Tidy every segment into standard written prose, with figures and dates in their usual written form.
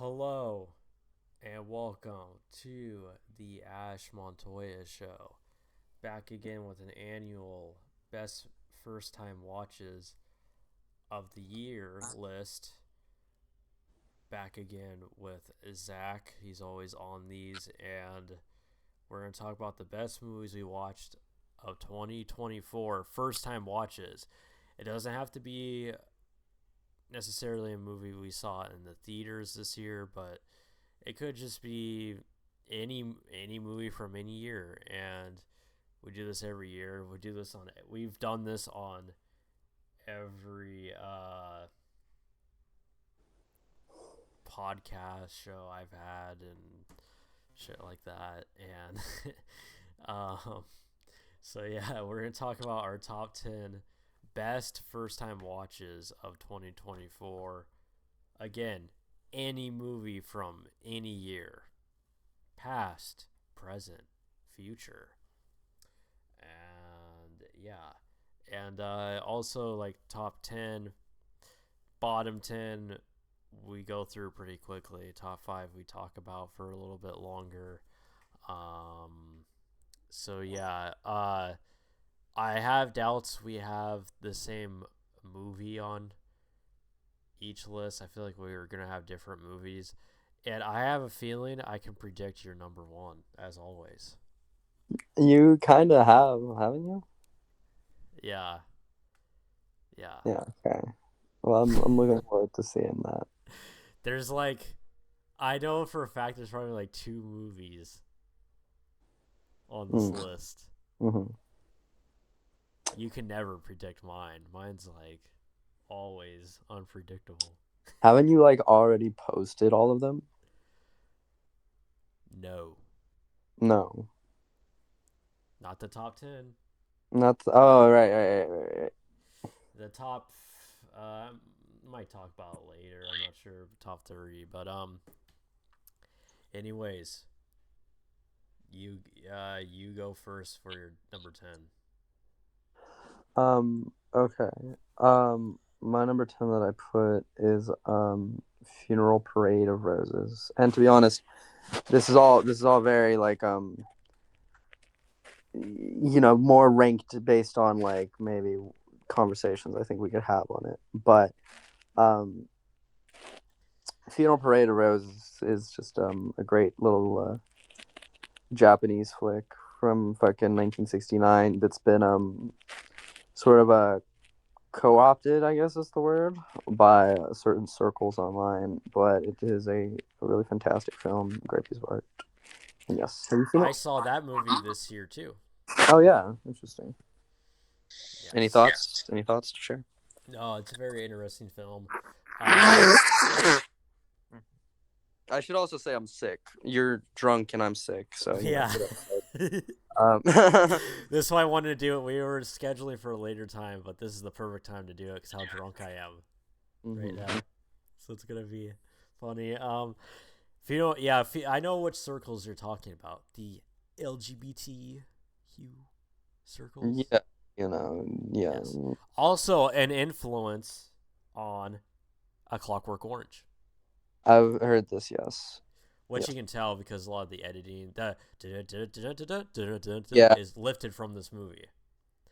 Hello and welcome to the Montoya Show. Back again with an annual best first time watches of the year list. Back again with Zach. He's always on these, and we're going to talk about the best movies we watched of 2024 first time watches. It doesn't have to be necessarily a movie we saw in the theaters this year, but it could just be any movie from any year. And we do this every year. We've done this on every podcast show I've had and shit like that. And um so yeah, we're gonna talk about our top 10 best first time watches of 2024. Again, any movie from any year, past, present, future. And yeah. And also, like, top 10, bottom 10, we go through pretty quickly. Top 5, we talk about for a little bit longer. Um, so yeah, I have doubts we have the same movie on each list. I feel like we are going to have different movies. And I have a feeling I can predict your number one, as always. You kind of have, haven't you? Yeah. Yeah. Yeah. Okay. Well, I'm looking forward to seeing that. There's like, I know for a fact there's probably like two movies on this Mm. list. Mm-hmm. You can never predict mine. Mine's like always unpredictable. Haven't you like already posted all of them? No. No, Not the top 10. not. Oh, right. The top, I might talk about it later. I'm not sure top 30, but anyways, you you go first for your number 10. Okay. My number 10 that I put is Funeral Parade of Roses. And to be honest, this is all very like more ranked based on like maybe conversations I think we could have on it. But um Funeral Parade of Roses is just a great little Japanese flick from fucking 1969 that's been sort of co-opted, I guess is the word, by certain circles online. But it is a really fantastic film, great piece of art. And yes, have you seen it? I saw that movie this year too. Oh yeah, interesting. Any Yes. thoughts? Any thoughts to share? No, it's a very interesting film. Uh, I should also say I'm sick. You're drunk and I'm sick, so yeah. get outside. This is why I wanted to do it. We were scheduling for a later time, but this is the perfect time to do it because how drunk I am right Mhm. now. So it's gonna be funny. If you don't, yeah, I know which circles you're talking about. The LGBTQ circles. Yeah, you know, yeah. Yes. Also, an influence on A Clockwork Orange, I've heard this. Yes. which Yes. you can tell because a lot of the editing, Yeah. is lifted from this movie.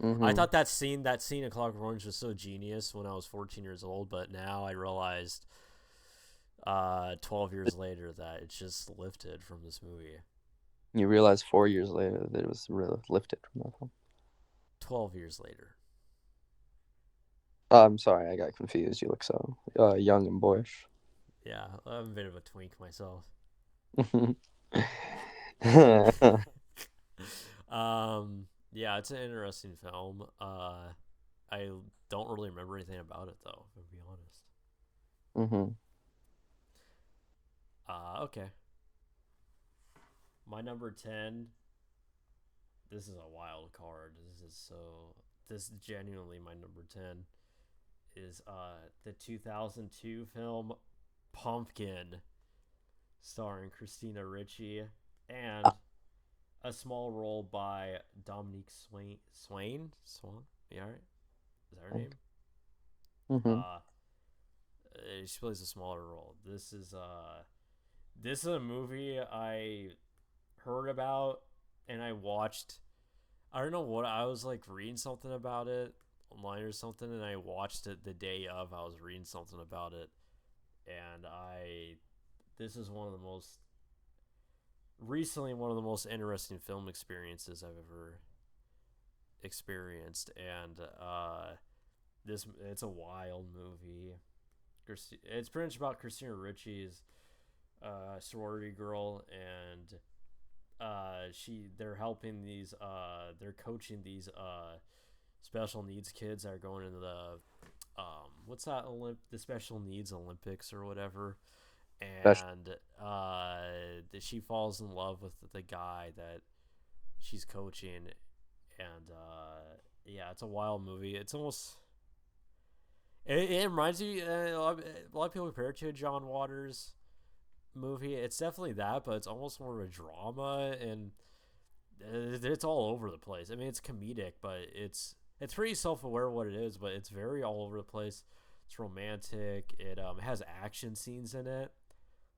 I Mhm. thought that scene in Clockwork Orange was so genius when I was 14 years old, but now I realized, 12 years later, that it's just lifted from this movie. You realize 4 years later that it was really lifted from that film. 12 years later. I'm sorry, I got confused. You look so young and boyish. Yeah, I'm a bit of a twink myself. Yeah, it's an interesting film. I don't really remember anything about it though, to be honest. hmm Okay. My number 10. This is a wild card. This is genuinely my number 10 is the 2002 film Pumpkin, starring Christina Ricci and a small role by Dominique Swan. Yeah, right. Is that her name? hmm Uh, she plays a smaller role. This is This is a movie I heard about and I watched. I don't know what I was like reading something about it online or something, and I watched it the day of. I was reading something about it, and I this is one of the most interesting film experiences I've ever experienced, and this it's a wild movie. It's pretty much about Christina Ricci's sorority girl, and they're helping they're coaching these special needs kids that are going into the what's that the special needs Olympics or whatever, Especially, and she falls in love with the guy that she's coaching, and yeah, it's a wild movie. It's almost it reminds me a lot of people compare it to a John Waters movie. It's definitely that, but it's almost more of a drama, and it's all over the place. I mean, it's comedic, but it's pretty self aware of what it is, but it's very all over the place. It's romantic. It has action scenes in it,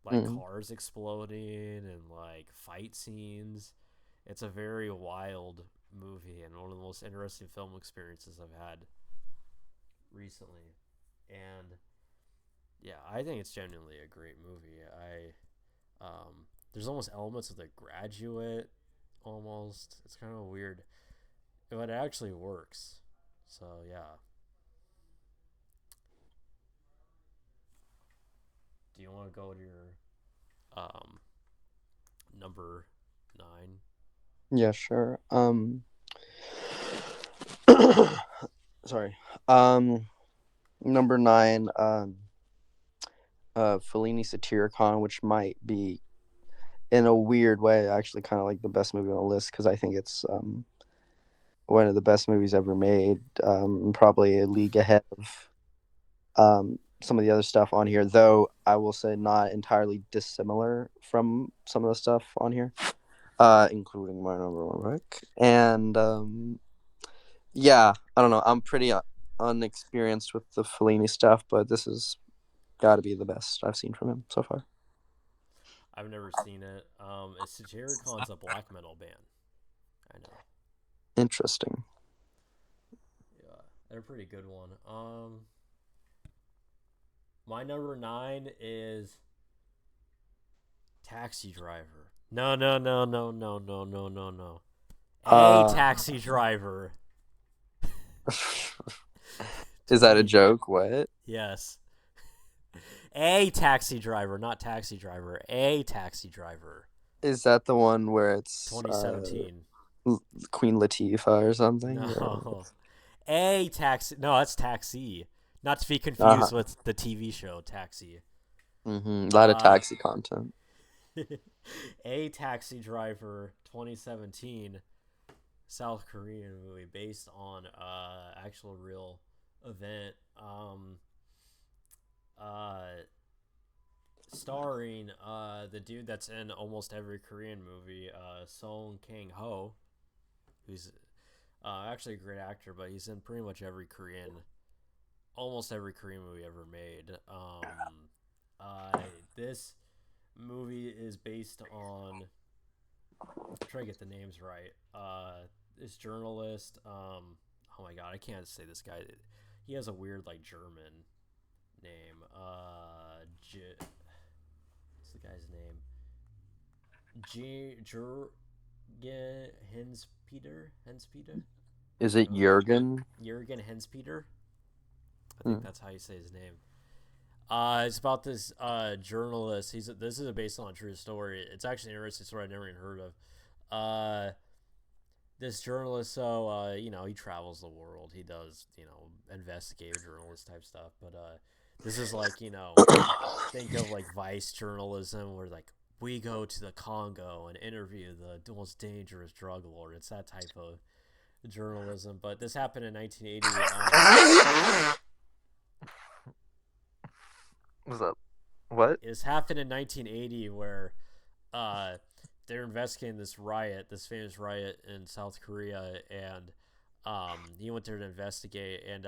like mm. cars exploding and like fight scenes. It's a very wild movie and one of the most interesting film experiences I've had recently. And yeah, I think it's genuinely a great movie. There's almost elements of The Graduate, almost. It's kind of weird, but it actually works. So yeah. Do you want to go to your um number 9? Yeah, sure. Sorry. Number nine. Fellini Satyricon, which might be in a weird way actually kind of like the best movie on the list because I think it's one of the best movies ever made. Probably a league ahead of some of the other stuff on here, though I will say not entirely dissimilar from some of the stuff on here, including my number one pick. And yeah, I don't know. I'm pretty unexperienced with the Fellini stuff, but this has got to be the best I've seen from him so far. I've never seen it. Satiricon's a black metal band. I know. Interesting. Yeah, they're a pretty good one. My number 9 is Taxi Driver. No, no, no, no, no, no, no, no, no. A Uh, Taxi Driver. is that a 20. joke? What? Yes. A Taxi Driver, not Taxi Driver. A Taxi Driver. Is that the one where it's 2017. Queen Latifah or something? Or... No. A Taxi. No, that's Taxi. Not to be Uh-huh. confused with the TV show Taxi. A lot of Uh, taxi content. A Taxi Driver 2017 South Korean movie based on actual real event. Uh, Starring the dude that's in almost every Korean movie, Song Kang Ho, who's actually a great actor, but he's in pretty much almost every Korean movie ever made. This movie is based on. I'm trying to get the names right. This journalist. Oh my god, I can't say this guy. He has a weird like German name. What's the guy's name? Jurgen Henspeter. Henspeter. Is it Jurgen? Jurgen Henspeter. I think Hmm. that's how you say his name. It's about this journalist. This is based on a true story. It's actually an interesting story I never even heard of. This journalist, so he travels the world. He does investigative journalist type stuff. But this is like think of like Vice journalism, where like we go to the Congo and interview the most dangerous drug lord. It's that type of journalism. But this happened in 1980. Was that what? This happened in 1980 where uh, they're investigating this famous riot in South Korea, and he went there to investigate, and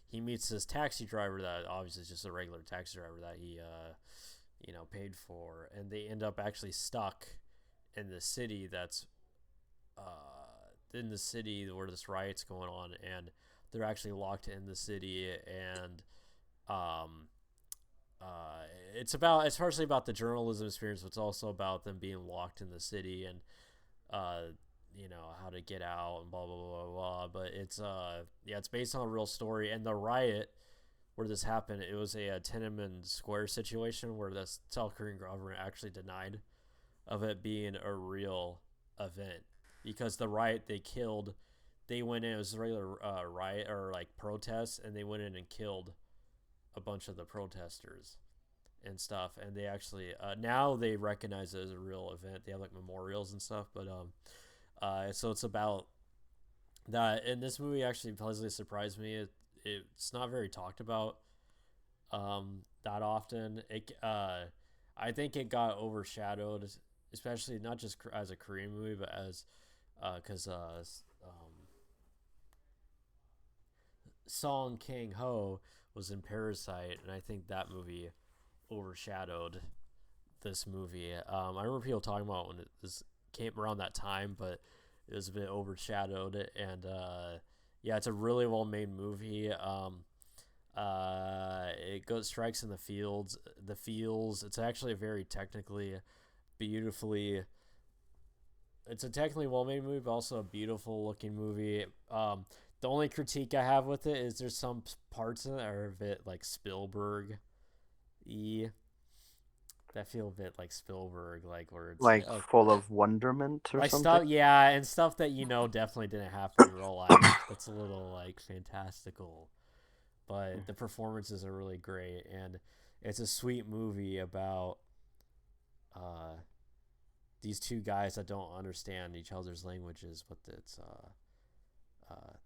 he meets this taxi driver that obviously is just a regular taxi driver that he paid for, and they end up actually stuck in the city that's in the city where this riot's going on, and they're actually locked in the city, and um, it's partially about the journalism experience, but it's also about them being locked in the city and uh, how to get out and blah blah blah blah blah. But it's based on a real story, and the riot where this happened, it was a Tiananmen Square situation where the South Korean government actually denied of it being a real event because the riot they went in, it was a regular riot or like protest, and they went in and killed a bunch of the protesters and stuff, and they actually now they recognize it as a real event. They have like memorials and stuff, but so it's about that. And this movie actually pleasantly surprised me. It's not very talked about that often. I think it got overshadowed, especially not just as a Korean movie, but as because Song Kang Ho was in Parasite, and I think that movie overshadowed this movie. I remember people talking about when this came around that time, but it was a bit overshadowed. And yeah, it's a really well made movie. It goes strikes in the fields, the feels. It's actually a very beautifully. It's a technically well made movie, but also a beautiful looking movie. The only critique I have with it is there's some parts in it that are a bit like Spielberg y that feel a bit like Spielberg, like where it's like Like oh, full of wonderment or like something. stuff, yeah, and stuff that definitely didn't happen in real life. That's a little like fantastical, but the performances are really great, and it's a sweet movie about uh these two guys that don't understand each other's languages, but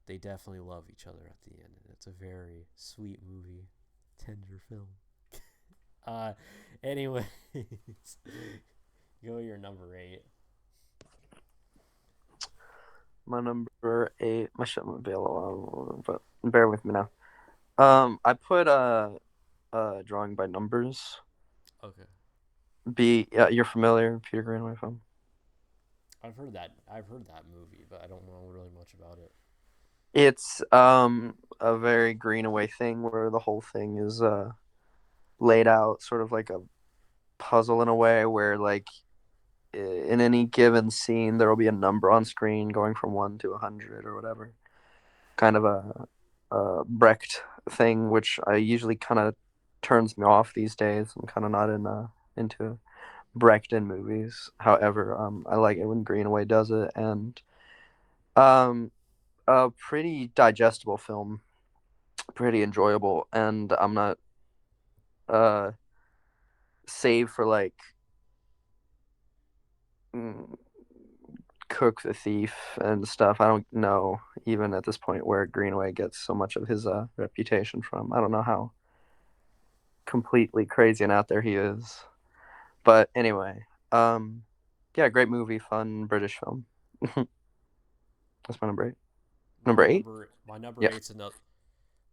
they definitely love each other at the end, and it's a very sweet movie, tender film. Uh, anyways, go your number eight. My number eight. My shit might be a little, but bear with me now. I put drawing by numbers. Okay, You're familiar, Peter Greenaway film. I've heard that. I've heard that movie, but I don't know really much about it. It's a very Greenaway thing where the whole thing is laid out sort of like a puzzle in a way where like in any given scene there will be a number on screen going from 1 to 100 or whatever. Kind of a Brecht thing, which I usually kind of turns me off these days. I'm kind of not into Brecht in movies. However, I like it when Greenaway does it, and um, a pretty digestible film, pretty enjoyable, and I'm not uh save for like mm, Cook the Thief and stuff. I don't know even at this point where Greenaway gets so much of his reputation from. I don't know how completely crazy and out there he is. But anyway, yeah, great movie, fun British film. That's my number eight. Number eight? My number Yeah. eight's another.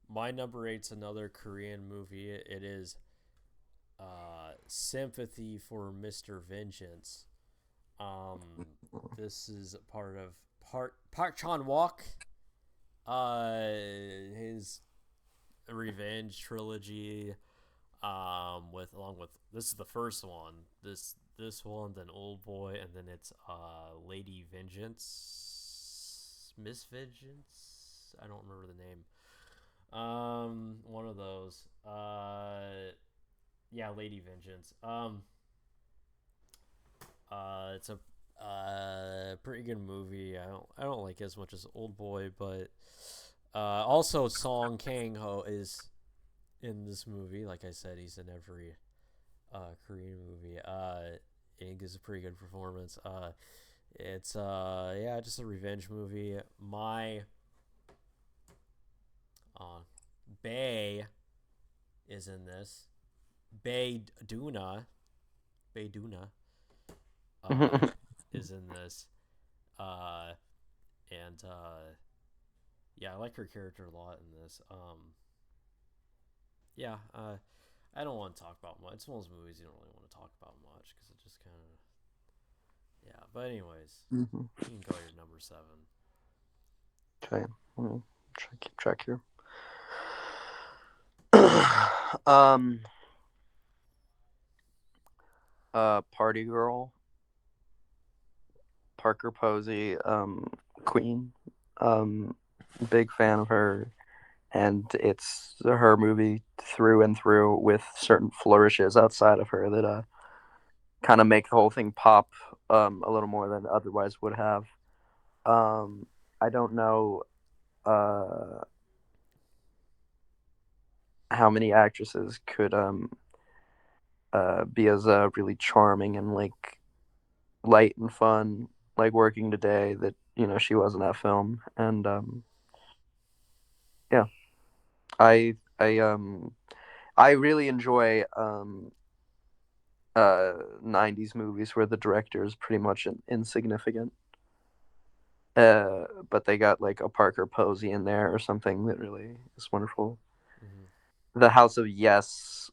My number eight's another Korean movie. It is Sympathy for Mr. Vengeance. This is part of Park Chan Wook. His revenge trilogy. With along with this is the first one. This one, then Old Boy, and then it's Lady Vengeance, Miss Vengeance. I don't remember the name. One of those. Yeah, Lady Vengeance. It's a pretty good movie. I don't like it as much as Old Boy, but also Song Kang Ho is in this movie. Like I said, he's in every Korean movie. He gives a pretty good performance. It's yeah, just a revenge movie. My uh, Bay is in this. Bay Duna, Bay Duna, uh, is in this. Uh, and yeah, I like her character a lot in this. Yeah, I don't want to talk about much. It's one of those movies you don't really want to talk about much because it just kind of yeah. But anyways, Mm-hmm. you can go your number seven. Okay, let me try to keep track here. um, Party Girl, Parker Posey, Queen. Um, big fan of her, and it's her movie through and through with certain flourishes outside of her that kind of make the whole thing pop a little more than otherwise would have. Um, I don't know uh, how many actresses could be as really charming and like light and fun, like working today that she was in that film, and yeah, I really enjoy 90s movies where the director is pretty much insignificant. But they got like a Parker Posey in there or something that really is wonderful. Mm-hmm. The House of Yes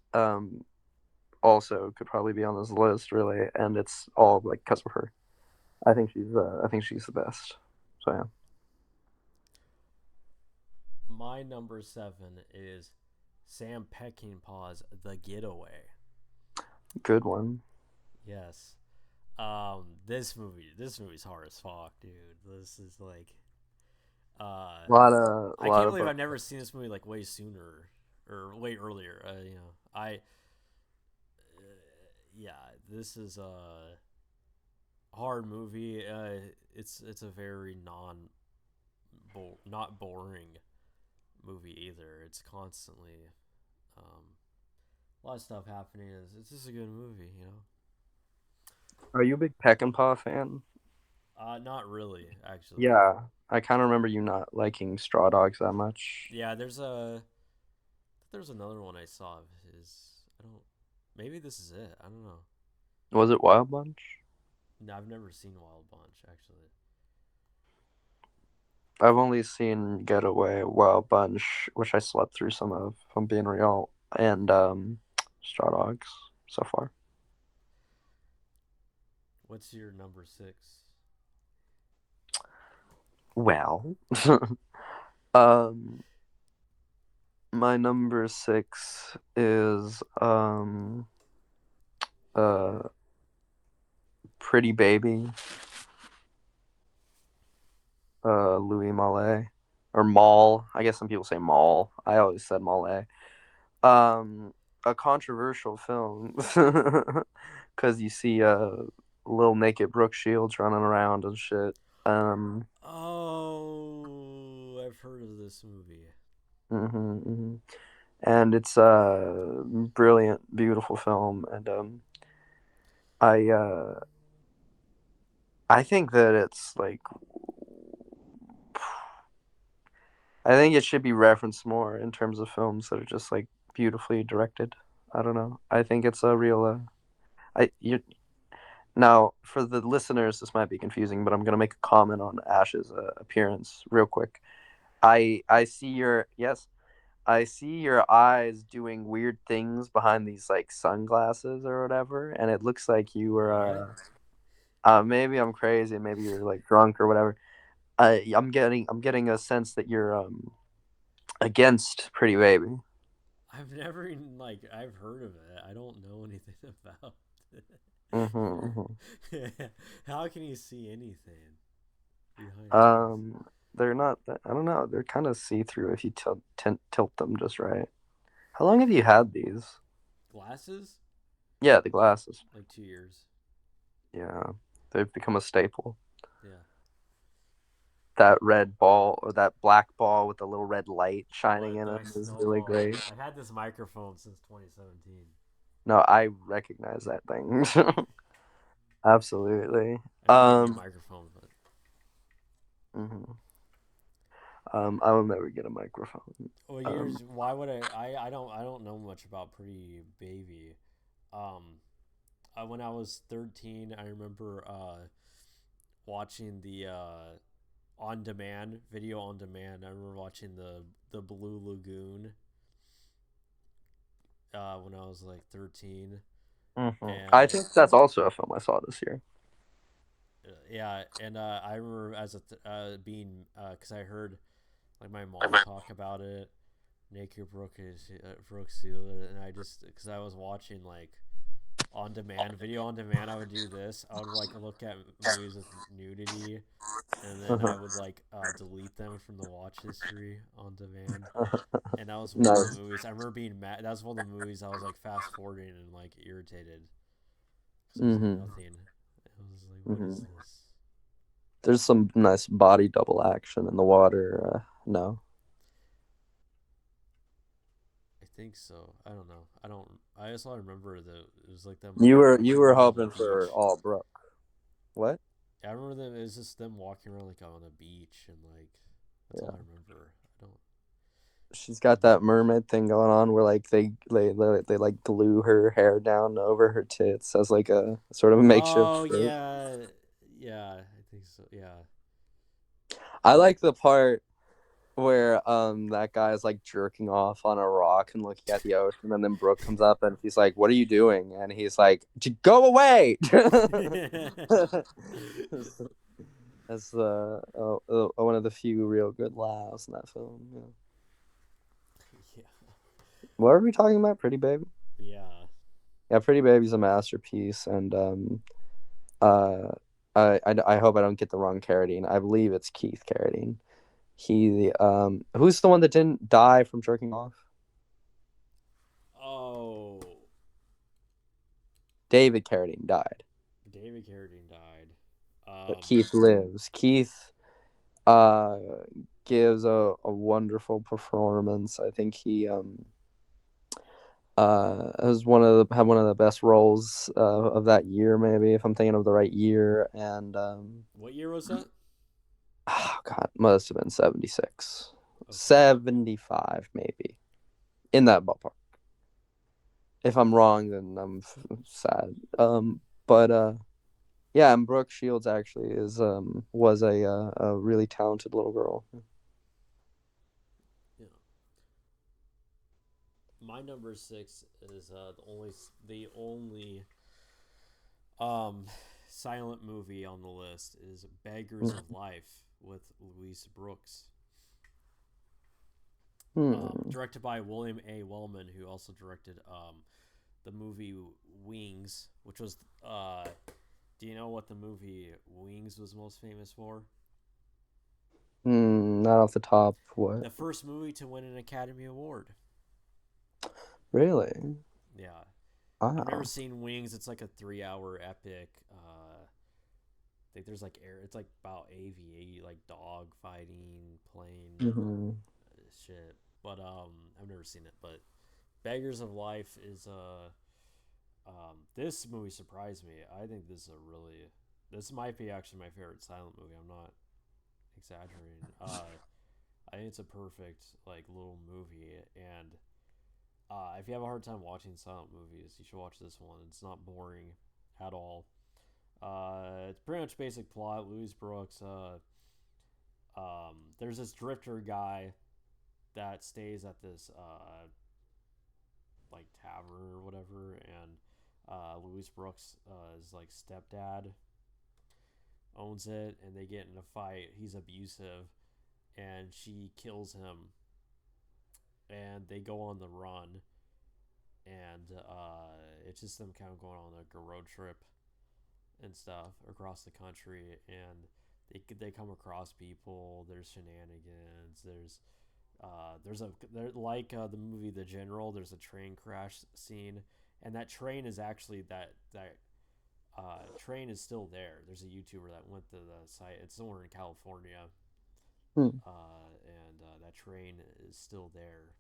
also could probably be on this list, really, and it's all like because of her. I think she's the best. So yeah, My number seven is Sam Peckinpah's The Getaway. good one. Yes. This movie's hard as fuck, dude. This is like, uh, A I lot can't of believe I've never seen this movie like way sooner or way earlier. Yeah, this is a hard movie. It's a very not boring movie either. It's constantly um, a lot of stuff happening. It's just a good movie, you know. Are you a big Peckinpah fan? Not really, actually. Yeah, I kind of remember you not liking Straw Dogs that much. Yeah, there's another one I saw of his. I don't. Maybe this is it. I don't know. Was it Wild Bunch? No, I've never seen Wild Bunch actually. I've only seen Getaway, Wild Bunch, which I slept through some of, if I'm being real, and Straw Dogs so far. What's your number six? Well, um, my number six is uh, Pretty Baby, Louis Malle, or Mall. I guess some people say Mall. I always said Malle. Um, a controversial film because you see little naked Brooke Shields running around and shit. Um, Oh, I've heard of this movie. mhm, mhm. And it's a brilliant, beautiful film, and I I think that it's like I think it should be referenced more in terms of films that are just like beautifully directed. I don't know. I think it's a real. I you Now for the listeners, this might be confusing, but I'm gonna make a comment on Ash's appearance real quick. I see your yes, I see your eyes doing weird things behind these like sunglasses or whatever, and it looks like you were. What? Maybe I'm crazy. Maybe you're like drunk or whatever. I'm getting a sense that you're against Pretty Baby. I've never even I've heard of it. I don't know anything about Mm-hmm, it. How can you see anything behind these they're not. I don't know. They're kind of see through if you tilt them just right. How long have you had these? glasses? Yeah, the glasses. Like 2 years. Yeah, they've become a staple. Yeah. That red ball or that black ball with the little red light shining What in the them is snow really ball? great. I've had this microphone since 2017. No, I recognize that thing. Absolutely. I need to get a new microphone, but Mhm. I will never get a microphone. well, Um, years. Why would I don't know much about Pretty Baby. Um, when I was 13, I remember watching the on demand video on demand. I remember watching the Blue Lagoon when I was like 13, I and think that's also a film I saw this year. yeah, and I remember as being because I heard like my mom talk about it, naked Brooke Steeler, and I just because I was watching like on demand video on demand, I would do this. I would like look at movies with nudity, and then I would like delete them from the watch history on demand. And that was one of the Nice. movies I remember being mad. That was one of the movies I was like fast forwarding and like irritated because it was like hmm nothing. I was like, what is hmm this? There's some nice body double action in the water. No, I think so. I don't know. I don't. I just want to remember that it was like them you were around the hoping for beach. all Brooke. What? I remember them. It was just them walking around like on a beach and like that's all I Yeah, remember. I don't she's got that remember. mermaid thing going on where like they like glue her hair down over her tits as like a sort of a makeshift Oh shirt. yeah, yeah. I think so. Yeah. I like the part where that guy's like jerking off on a rock and looking at the ocean, and then Brooke comes up and he's like, "What are you doing?" And he's like, "Go away." That's one of the few real good laughs in that film. Yeah. Yeah. What are we talking about? Pretty Baby. Yeah. Yeah, Pretty Baby's a masterpiece, and uh, I hope I don't get the wrong Carradine. I believe it's Keith Carradine. Who's the one that didn't die from jerking off? Oh, David Carradine died, David Carradine died. but Keith lives. Keith uh gives a wonderful performance. I think he was had one of the best roles of that year, maybe if I'm thinking of the right year. And What year was that? oh god, must have been 76, Okay. 75 maybe, in that ballpark. If I'm wrong, then I'm sad. But yeah, and Brooke Shields actually is was a really talented little girl. Yeah. My number six is the only um silent movie on the list is Beggars of Life with Louise Brooks. Hmm. Directed by William A. Wellman, who also directed the movie Wings, which was do you know what the movie Wings was most famous for? Not off the top. What? The first movie to win an Academy Award. Really? Yeah. I've never Wow. seen Wings. It's like a 3 hour epic. I think there's like air. It's like about aviation, like dog fighting, plane hmm shit. But I've never seen it. But Beggars of Life is this movie surprised me. I think this is a really this might be actually my favorite silent movie. I'm not exaggerating. I think it's a perfect like little movie, and if you have a hard time watching silent movies, you should watch this one. It's not boring at all. It's pretty much basic plot. Louis Brooks. There's this drifter guy that stays at this like tavern or whatever, and Louis Brooks is like stepdad owns it, and they get in a fight. He's abusive, and she kills him, and they go on the run, and it's just them kind of going on like a road trip and stuff across the country, and they come across people. There's shenanigans. There's a there, like the movie The General. There's a train crash scene, and that train is actually that train is still there. There's a YouTuber that went to the site. It's somewhere in California, Hmm. and that train is still there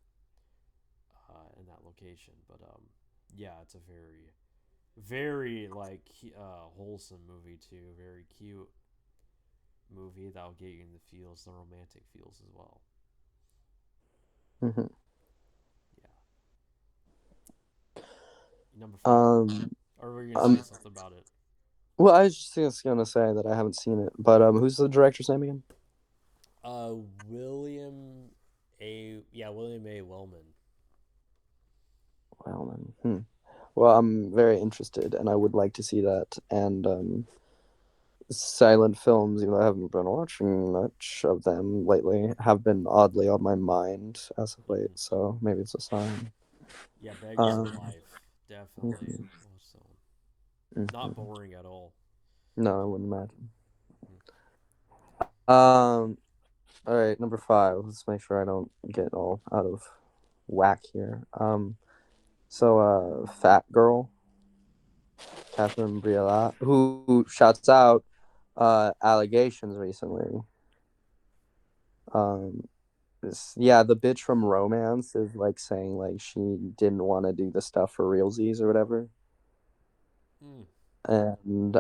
in that location. But yeah, it's a very like wholesome movie too. Very cute movie that'll get you in the feels, the romantic feels as well. hmm Yeah. Number five, Um. or were you gonna say Um. something about it? Well, I was just gonna say that I haven't seen it, but who's the director's name again? Uh, William William A. Wellman. Well, then, well, I'm very interested, and I would like to see that. And silent films, even though I haven't been watching much of them lately, have been oddly on my mind as of late. Hmm. So maybe it's a sign. Yeah, Beggars of Um, Life. Definitely mhm, watch that one. Not mhm. boring at all. No, I wouldn't imagine. Hmm. Um, all right, number five. Let's make sure I don't get all out of whack here. Fat Girl, Catherine Briella, who shouts out allegations recently. Um, yeah, the bitch from Romance is like saying like she didn't want to do the stuff for realsies or whatever, Mm. and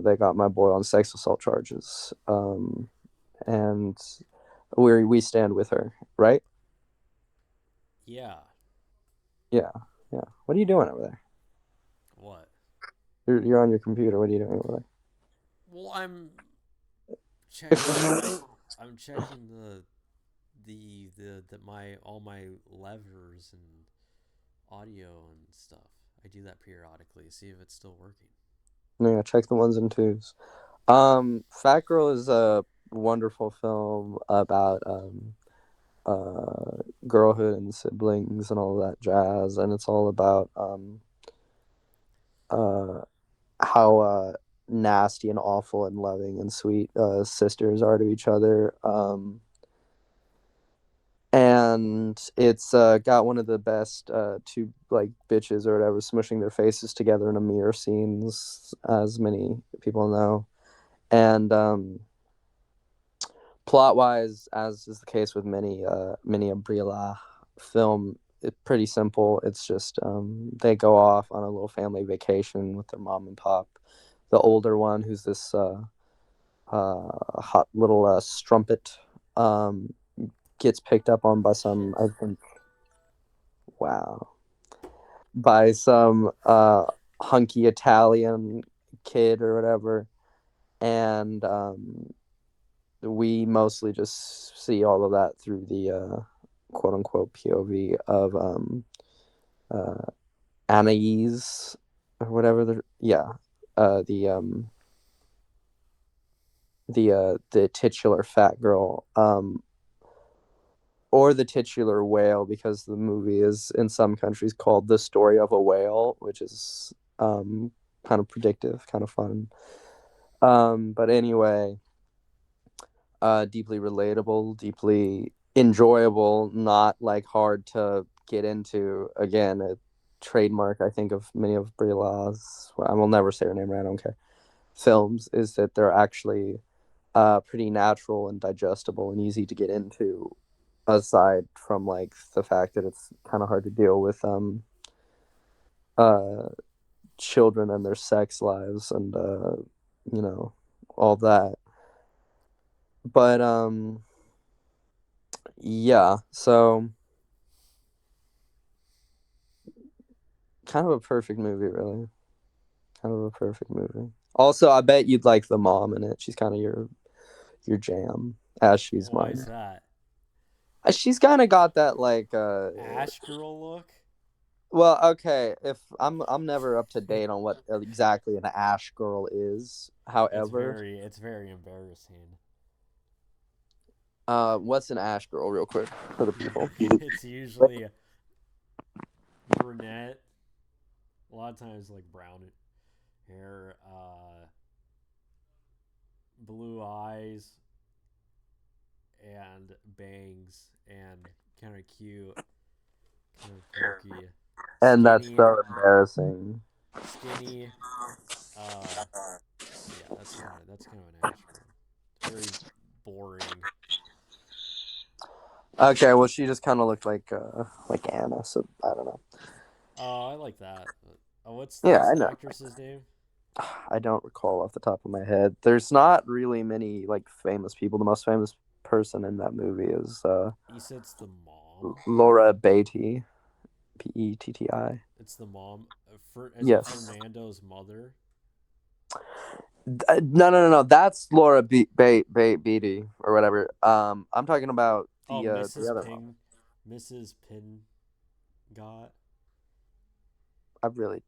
they got my boy on sex assault charges. And we stand with her, right? Yeah. Yeah, yeah. What are you doing over there? What? You're on your computer. What are you doing over Well, checking. there? I'm checking the my all my levers and audio and stuff. I do that periodically. See if it's still working. Yeah, check the ones and twos. Fat Girl is a wonderful film about girlhood and siblings and all that jazz, and it's all about uh how nasty and awful and loving and sweet sisters are to each other. And it's got one of the best two like bitches or whatever smushing their faces together in a mirror scenes, as many people know. And plot wise, as is the case with many a Brila film, it's pretty simple. It's just they go off on a little family vacation with their mom and pop. The older one, who's this hot little strumpet, um, gets picked up on by some, Shit. I think, wow, by some hunky Italian kid or whatever, and we mostly just see all of that through the quote unquote POV of uh, Anais or whatever. Yeah, the the titular fat girl, or the titular whale, because the movie is in some countries called The Story of a Whale, which is kind of predictive, kind of fun. But anyway, deeply relatable, deeply enjoyable, not like hard to get into. Again, a trademark I think of many of Brie Law's. Well, I will never say her name right. I don't care. Films is that they're actually pretty natural and digestible and easy to get into. Aside from like the fact that it's kind of hard to deal with uh children and their sex lives and you know all that. But yeah, so kind of a perfect movie, really. Kind of a perfect movie. Also, I bet you'd like the mom in it. She's kind of your jam, as she's Why is mine. that? She's kind of got that like Ash girl look? well, okay, if I'm never up to date on what exactly an Ash girl is. However, It's very embarrassing. what's an Ash girl real quick for the people? It's usually brunette, a lot of times like brown hair, blue eyes, and bangs, and kind of cute, kind of quirky, And that's skinny, so embarrassing. skinny. Uh, yeah, that's kind of an Ash girl. Very boring. Okay, well, she just kind of looked like Anna, so I don't know. Oh, I like that. Yeah, What's I the know. actress's name? I don't recall off the top of my head. There's not really many like famous people. The most famous person in that movie is You said it's the mom. Laura Beatty, Petti. It's the mom. Is it Yes. Fernando's mother? No. That's Laura Beatty or whatever. I'm talking about Oh, the Mrs. other mom. Mrs. Pin. got. I really.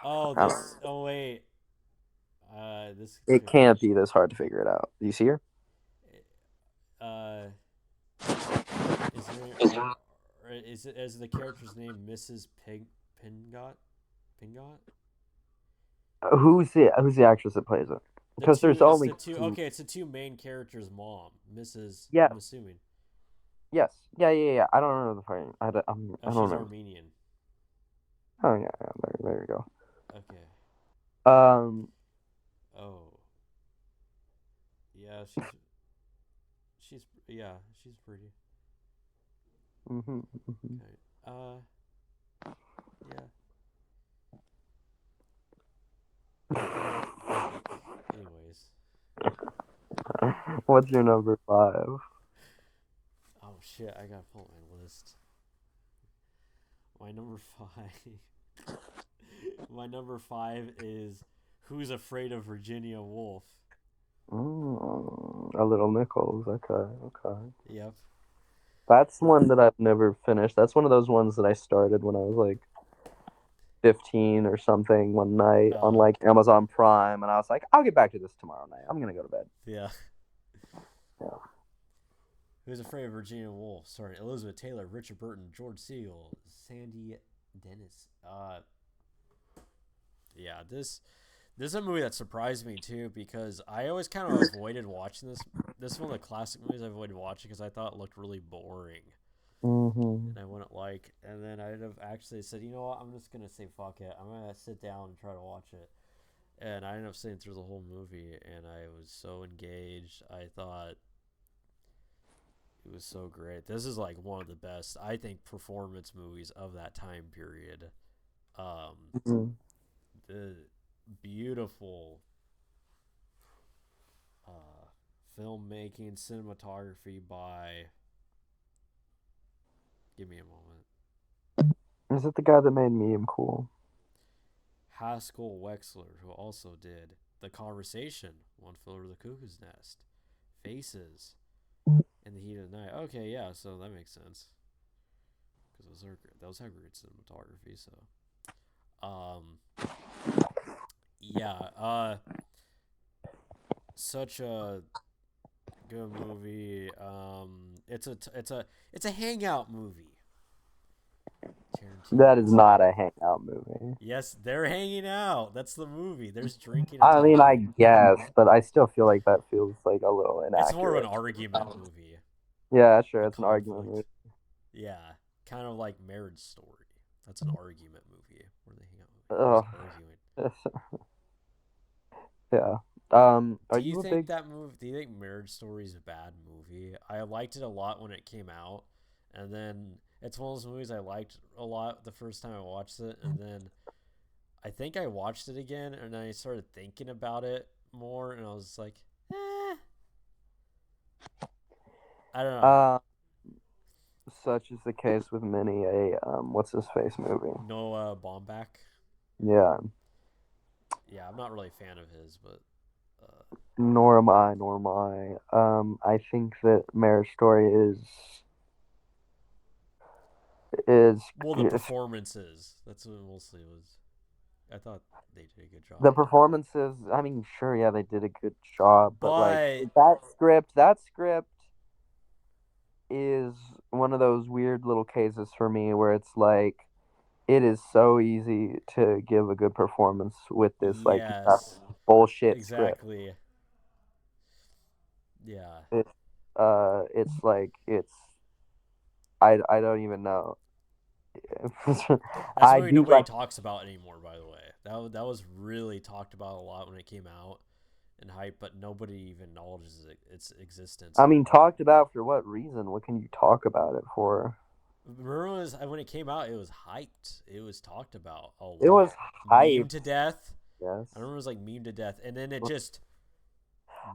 Oh, I this. don't, Oh wait. This it could. can't be this hard to figure it out. Do you see her? Uh, is her? Is the character's name Mrs. Pingot? Pingot? Who's the actress that plays it? The Because two. there's It's only the two. two. Okay, it's the two main characters' mom, Mrs. Yeah. I'm assuming. Yes. Yeah. I don't remember the part. Oh, I don't she's remember. Armenian. Oh yeah. There you go. Okay. Um. Oh, yeah. Yeah. She's pretty. Mhm. Okay. Yeah. Anyways. What's your number 5? Oh shit! I gotta pull up my list. My number five. My number five is Who's Afraid of Virginia Woolf. A Little Nichols. Okay. Yep. That's one that I've never finished. That's one of those ones that I started when I was like 15 or something one night on Uh. like Amazon Prime, and I was like, I'll get back to this tomorrow night. I'm gonna go to bed. Yeah. Yeah. Who's Afraid of Virginia Woolf? Sorry, Elizabeth Taylor, Richard Burton, George Siegel, Sandy Dennis. Yeah. This is a movie that surprised me too because I always kind of avoided watching this. This is one of the classic movies I avoided watching because I thought it looked really boring Mm-hmm. and I wouldn't like. And then I'd have actually said, you know what, I'm just gonna say fuck it. I'm gonna sit down and try to watch it. And I ended up sitting through the whole movie, and I was so engaged. I thought it was so great. This is like one of the best, I think, performance movies of that time period. Um, Mm-hmm. the beautiful uh, filmmaking, cinematography by. Give me a moment. Is it the guy that made Meme Cool? Haskell Wexler, who also did The Conversation, One Flew Over the Cuckoo's Nest, Faces, In the Heat of the Night. Okay, yeah, so that makes sense because those have great cinematography. So, yeah, such a good movie. It's a hangout movie. Tarantino That is would not say. a hangout movie. Yes, they're hanging out. That's the movie. There's drinking and I mean, I talking. guess, but I still feel like that feels like a little It's more of an inaccurate. argument movie, Yeah, sure, a it's an argument conflict. movie. Yeah, kind of like Marriage Story. That's an argument movie where they hang out. They're just Ugh. arguing. Yeah. Are Do you you a think big? that movie? Do you think Marriage Story is a bad movie? I liked it a lot when it came out, and then it's one of those movies I liked a lot the first time I watched it, and then I think I watched it again, and I started thinking about it more, and I was like, eh, I don't know. Uh, Such is the case with many a what's his face movie. Noah Baumbach. Yeah. Yeah, I'm not really a fan of his, but Nor am I. Nor am I. I think that Marriage Story is well, the performances. That's what mostly was. I thought they did a good job. the performances. I mean, sure, yeah, they did a good job, but like But that script is one of those weird little cases for me where it's like it is so easy to give a good performance with this like yes, bullshit script. exactly. Yeah. It's like I don't even know. That's I what do nobody like. talks about anymore, by the way. That was really talked about a lot when it came out and hype, but nobody even acknowledges its existence I mean, anymore. talked about for what reason? What can you talk about it for? Remember when it came out, it was hyped. It was talked about a It was lot. Meme hyped. to death. Yes. I remember it was like meme to death, and then it just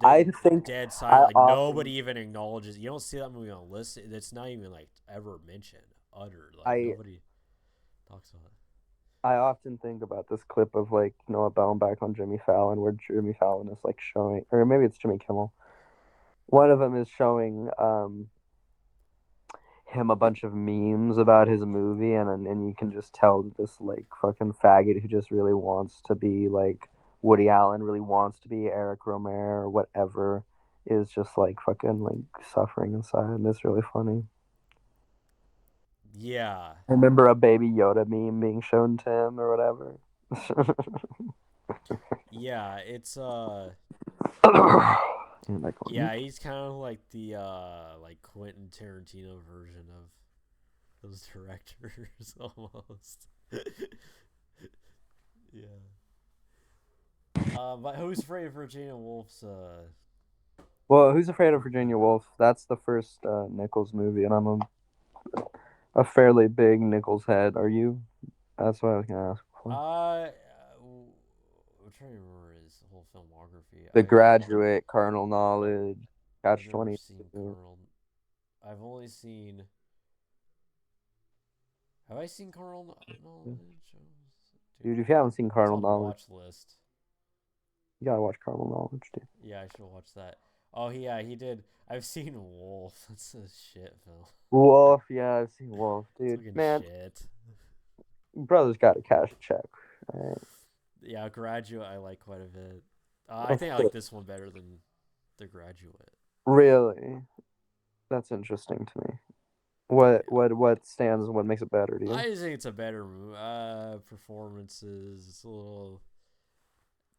I dead, think dead silent. I Like nobody often even acknowledges. You don't see that movie on list. It's not even like ever mentioned, uttered. Like I nobody talks about it. I often think about this clip of like Noah Baumbach on Jimmy Fallon, where Jimmy Fallon is like showing, or maybe it's Jimmy Kimmel. One of them is showing him a bunch of memes about his movie, and you can just tell that this like fucking faggot who just really wants to be like Woody Allen, really wants to be Eric Romer or whatever, is just like fucking like suffering inside, and it's really funny. Yeah, I remember a Baby Yoda meme being shown to him or whatever. yeah. It's And like, yeah. He's kind of like the like Quentin Tarantino version of those directors almost. Yeah. But Who's Afraid of Virginia Woolf's well, Who's Afraid of Virginia Woolf? That's the first Nichols movie, and I'm a fairly big Nichols head. Are you? That's what I was gonna ask before. I'm trying to remember his whole filmography. The Graduate, Carnal Knowledge, I've Catch never Twenty seen Two. Carnal. I've only seen. Have I seen Carnal Knowledge? Dude, Dude, if you haven't seen it's Carnal on the Knowledge, watch list. you gotta watch Carnal Knowledge, dude. Yeah, I should watch that. Oh yeah, he did. I've seen Wolf. That's a shit film. Wolf, yeah, I've seen Wolf, It's dude. fucking Man, shit. brother's got to cash a check. Right? Yeah, Graduate I like quite a bit. I Of think I like course. this one better than The Graduate. Really, that's interesting to me. What Yeah. what what stands? What makes it better to you? I just think it's a better movie. Performances. It's a little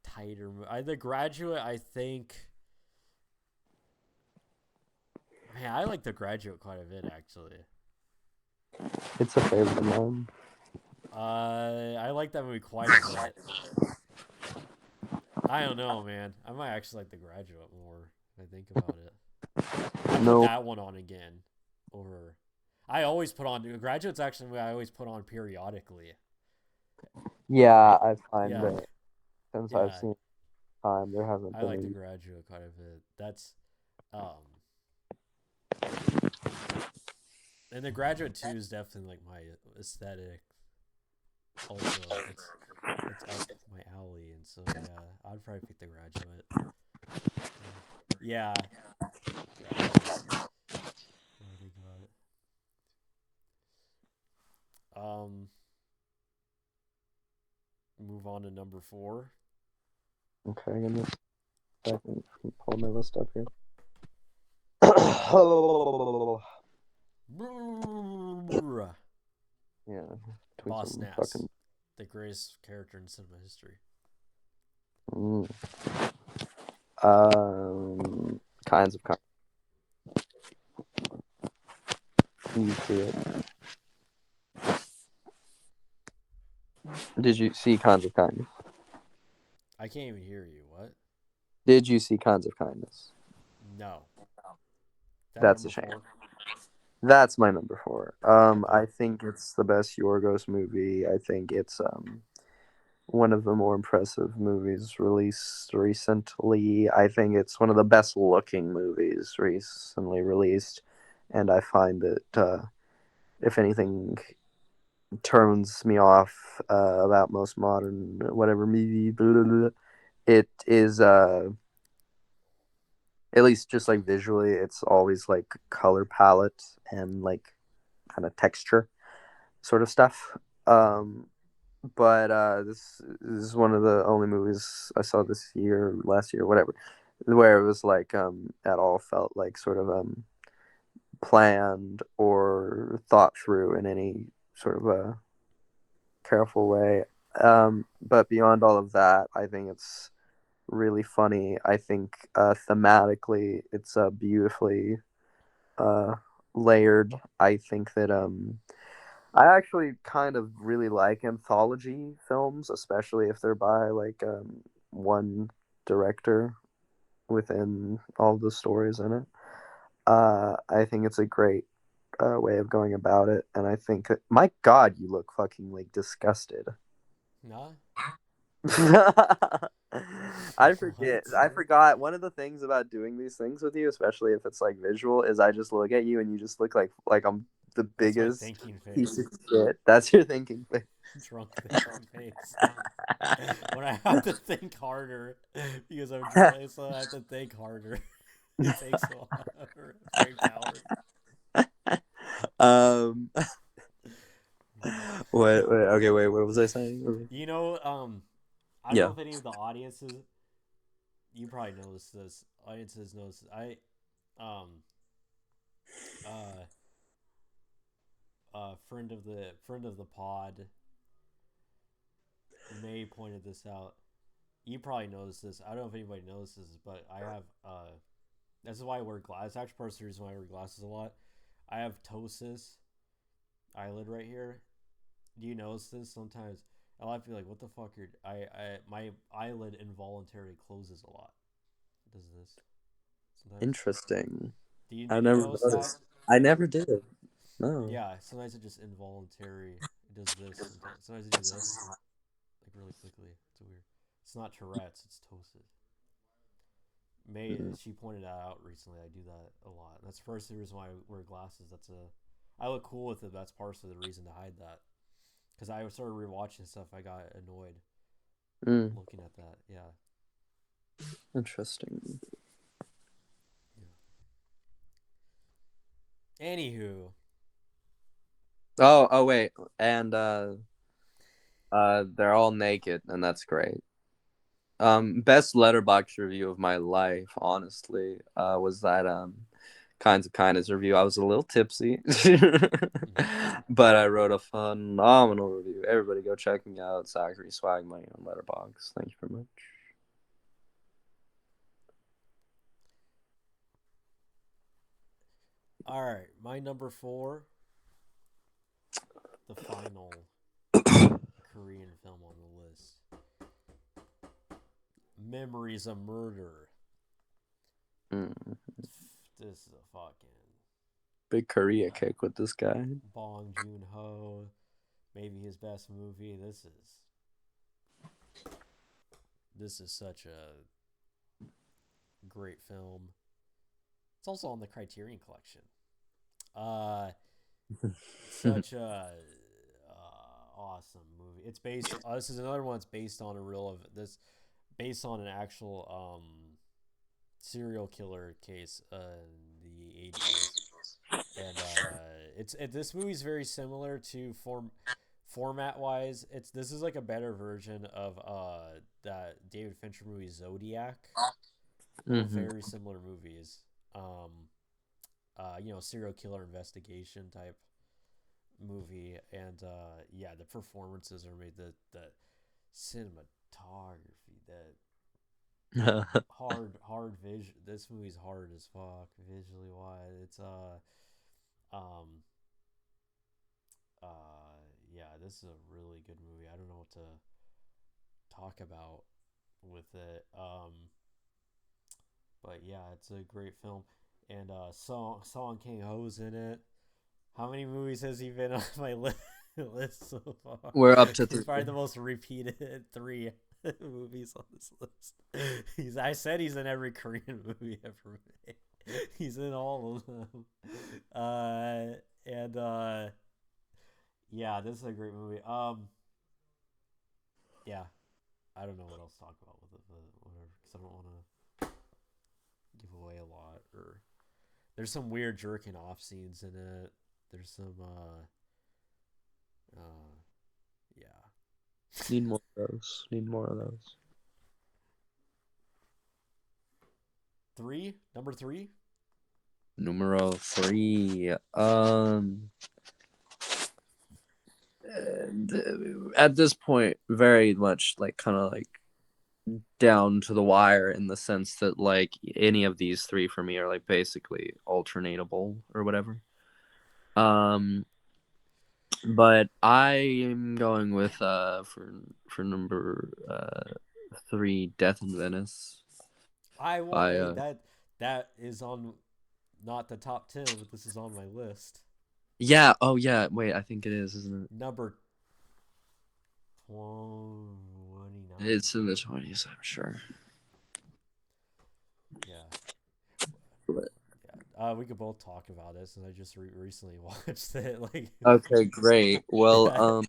tighter. The Graduate, I think. Man, I like The Graduate quite a bit actually. It's a favorite of mine. I like that movie quite a bit. I don't know, man. I might actually like The Graduate more if I think about it. I put No, that one on again over. I always put on Graduate's actually what I always put on periodically. yeah, I find Yeah, that since I've yeah. seen time, there hasn't I like The been Graduate quite a bit. That's um, and The Graduate 2 is definitely like my aesthetic. Also, it's up my alley, and so yeah, I'd probably pick The Graduate. Yeah, Graduate. What do I think about it? Um, Move on to number four. any. Okay, give me a second. Pull my list up here. Yeah, tweet Boss some Nass, fucking. the greatest character in cinema history. Mm. Kinds of kind. You see it. Did you see Kinds of Kindness? I can't even hear you. What? Did you see Kinds of Kindness? No. That That's a number shame. four? That's my number four. Okay. I think it's the best Yorgos movie. I think it's one of the more impressive movies released recently. I think it's one of the best looking movies recently released, and I find that if anything turns me off about most modern whatever movie, blah, blah, blah, it is at least just like visually, it's always like color palette and like kind of texture sort of stuff. Mm-hmm. But this is one of the only movies I saw this year, last year, whatever, where it was like at all felt like sort of planned or thought through in any sort of a careful way. But beyond all of that, I think it's really funny. I think thematically, it's beautifully uh, layered. I think that I actually kind of really like anthology films, especially if they're by like one director within all the stories in it. I think it's a great way of going about it, and I think that, my God, you look fucking like disgusted. Nah? I forget. What? I forgot. One of the things about doing these things with you, especially if it's like visual, is I just look at you and you just look like I'm the That's my biggest thinking piece face. of shit. That's your thinking thing. Drunk thinking face. When I have to think harder because I'm drunk, so I have to think harder. It takes a lot of brain power. um, wait, what was I saying? You know, I don't know Yeah, if any of the audiences, you probably noticed this. Audiences noticed. Um, uh, friend of the pod, May pointed this out. You probably noticed this. I don't know if anybody notices, but I have this is why I wear glasses. Actually, part of the reason why I wear glasses a lot. I have ptosis eyelid right here. Do you notice this? Sometimes a lot of people are like, "What the fuck?" I my eyelid involuntarily closes a lot. Does this sometimes? interesting. Do you I do you never notice that? noticed. I never did. No. Yeah, sometimes it just involuntary. It does this sometimes. Sometimes I do this like really quickly. It's weird. It's not Tourette's. It's ptosis. May Mm. she pointed that out recently. I do that a lot. That's the first reason why I wear glasses. I look cool with it. That's partially the reason to hide that. Because I started rewatching stuff. I got annoyed Mm. looking at that. Yeah. Interesting. Yeah. Anywho, Oh, wait, and they're all naked, and that's great. Best letterbox review of my life, honestly, was that Kinds of Kindness review. I was a little tipsy, but I wrote a phenomenal review. Everybody go check me out. Zachary Swag Money on Letterbox. Thank you very much. all right. My number four, the final Korean film on the list, Memories of Murder. Mm. This is a fucking Big Korea kick with this guy. Bong Joon Ho. Maybe his best movie. This is such a great film. It's also on the Criterion Collection. Uh, such a awesome movie. It's based. This is another one that's based on a real of this, based on an actual serial killer case in the 80s, and this movie's very similar to format wise. This is like a better version of that David Fincher movie Zodiac. Both Hmm. very similar movies. Um, serial killer investigation type movie, and yeah, the performances are made. The cinematography, that hard vision. This movie's hard as fuck visually wise. It's um yeah, this is a really good movie. I don't know what to talk about with it. But yeah, it's a great film. And Song King Ho's in it. How many movies has he been on my list so far? We're up to He's probably three. the most repeated three movies on this list. I said he's in every Korean movie ever made. He's in all of them. And yeah, this is a great movie. Yeah, I don't know what else to talk about with it, but whatever, because I don't want to give away a lot. Or there's some weird jerking off scenes in it. There's some yeah. Need more of those. Need more of those. Number three. Numero three. At this point, very much like kind of like down to the wire in the sense that like any of these three for me are like basically alternatable or whatever. Um, but I am going with for number three, Death in Venice I want by that is on not the top 10, but this is on my list. yeah, oh yeah, wait, I think it is, isn't it? Number 29. It's in the 20s, I'm sure. Yeah. But- Yeah. We could both talk about this, and I just recently watched it. Like, okay, great. Well, yeah.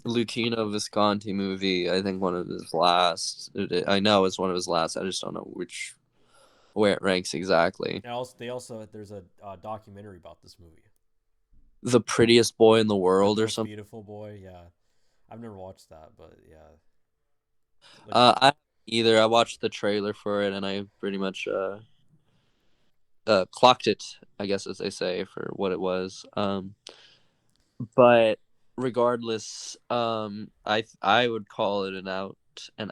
Luchino Visconti movie, I think one of his last. I know it's one of his last. I just don't know which where it ranks exactly. And also, they also there's a documentary about this movie. The Prettiest Boy in the The World or most something. beautiful boy. Yeah, I've never watched that, but yeah, like I either I watched the trailer for it and I pretty much clocked it, I guess as they say, for what it was. But regardless, I would call it an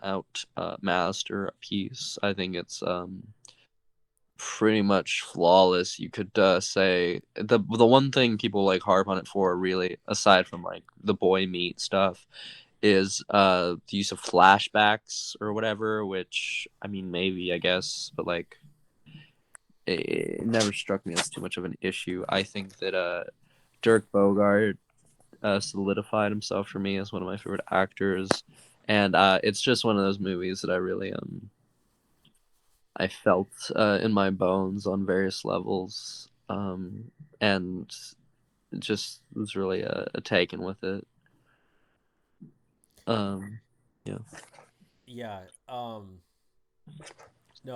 out masterpiece. I think it's pretty much flawless. You could say the one thing people like harp on it for, really, aside from like the boy meet stuff, is the use of flashbacks or whatever. Which I mean, maybe I guess, but like it never struck me as too much of an issue. I think that Dirk Bogarde solidified himself for me as one of my favorite actors, and it's just one of those movies that I really I felt in my bones on various levels, and just was really taken with it. Um, yeah, yeah. No,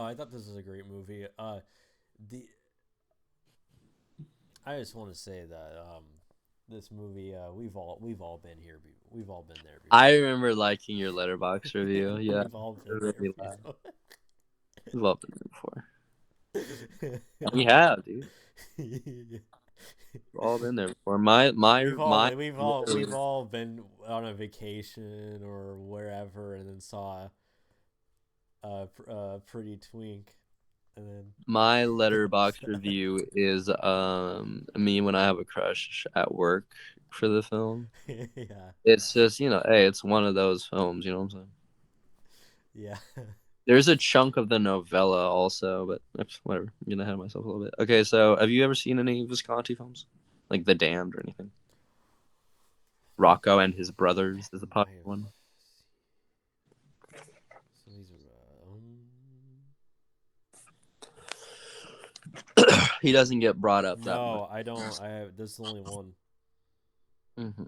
I thought this was a great movie. The I just want to say that this movie, we've all been here. We've all been there I before. remember liking your letterbox review. Yeah, We've all been there really laughed. before. We've all been there before. We have, dude. We've all been there before. We've Literally, all been on a vacation or wherever, and then saw a pretty twink, and my then letterbox review is me when I have a crush at work for the film. yeah, It's just, hey, it's one of those films, you know what I'm saying? yeah. There's a chunk of the novella also, but whatever. I'm getting ahead of myself a little bit. Okay, so have you ever seen any Visconti films? Like The Damned or anything? Rocco and His Brothers is a I popular have. one. So these are. He doesn't get brought up that much. No, I don't. I have. This is the only one. hmm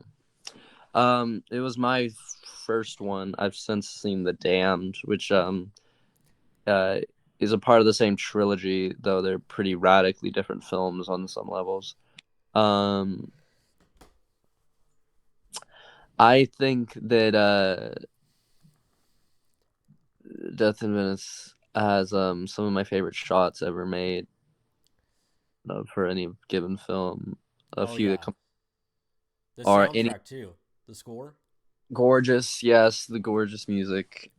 it was my first one. I've since seen The Damned, which uh is a part of the same trilogy, though they're pretty radically different films on some levels. Um, I think that Death in Venice has some of my favorite shots ever made for any given film. A Oh few that yeah, come the are any soundtrack too. The score. gorgeous, yes, the gorgeous music.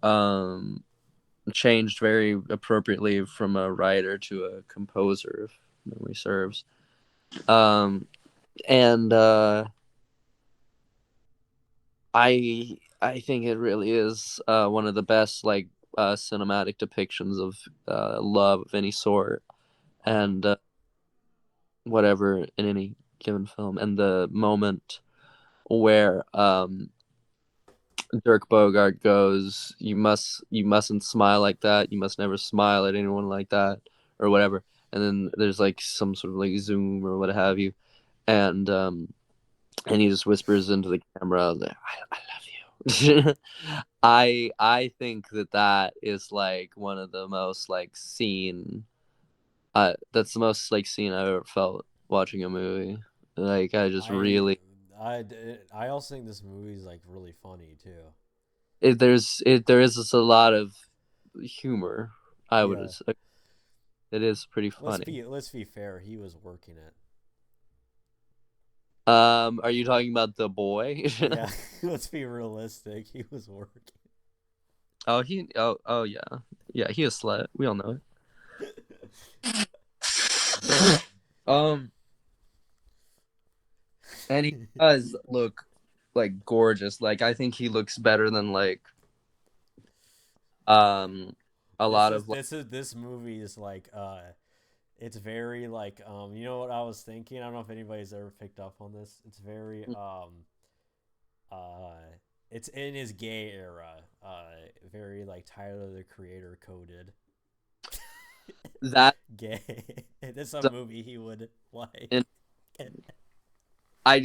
Changed very appropriately from a writer to a composer, if memory serves. Um, and I think it really is one of the best like cinematic depictions of love of any sort, Mm-hmm. and whatever in any given film. And the moment where Dirk Bogarde goes, you mustn't smile like that. You must never smile at anyone like that, or whatever." And then there's like some sort of like zoom or what have you, and he just whispers into the camera, like, I love you." I think that is like one of the most like seen. That's the most like scene I've ever felt watching a movie. Like I just I really I I also think this movie's like really funny too. there is just a lot of humor. I would Yeah. say it is pretty funny. Let's be fair. He was working it. Are you talking about the boy? Yeah. Let's be realistic. He was working. oh yeah, yeah, he is slut. We all know it. Um, and he does look like gorgeous. Like I think he looks better than like um a lot of like This movie is like it's very like you know what I was thinking? I don't know if anybody's ever picked up on this. It's very uh it's in his gay era. Very like Tyler the Creator coded. that. Gay. This is a movie he would like. And I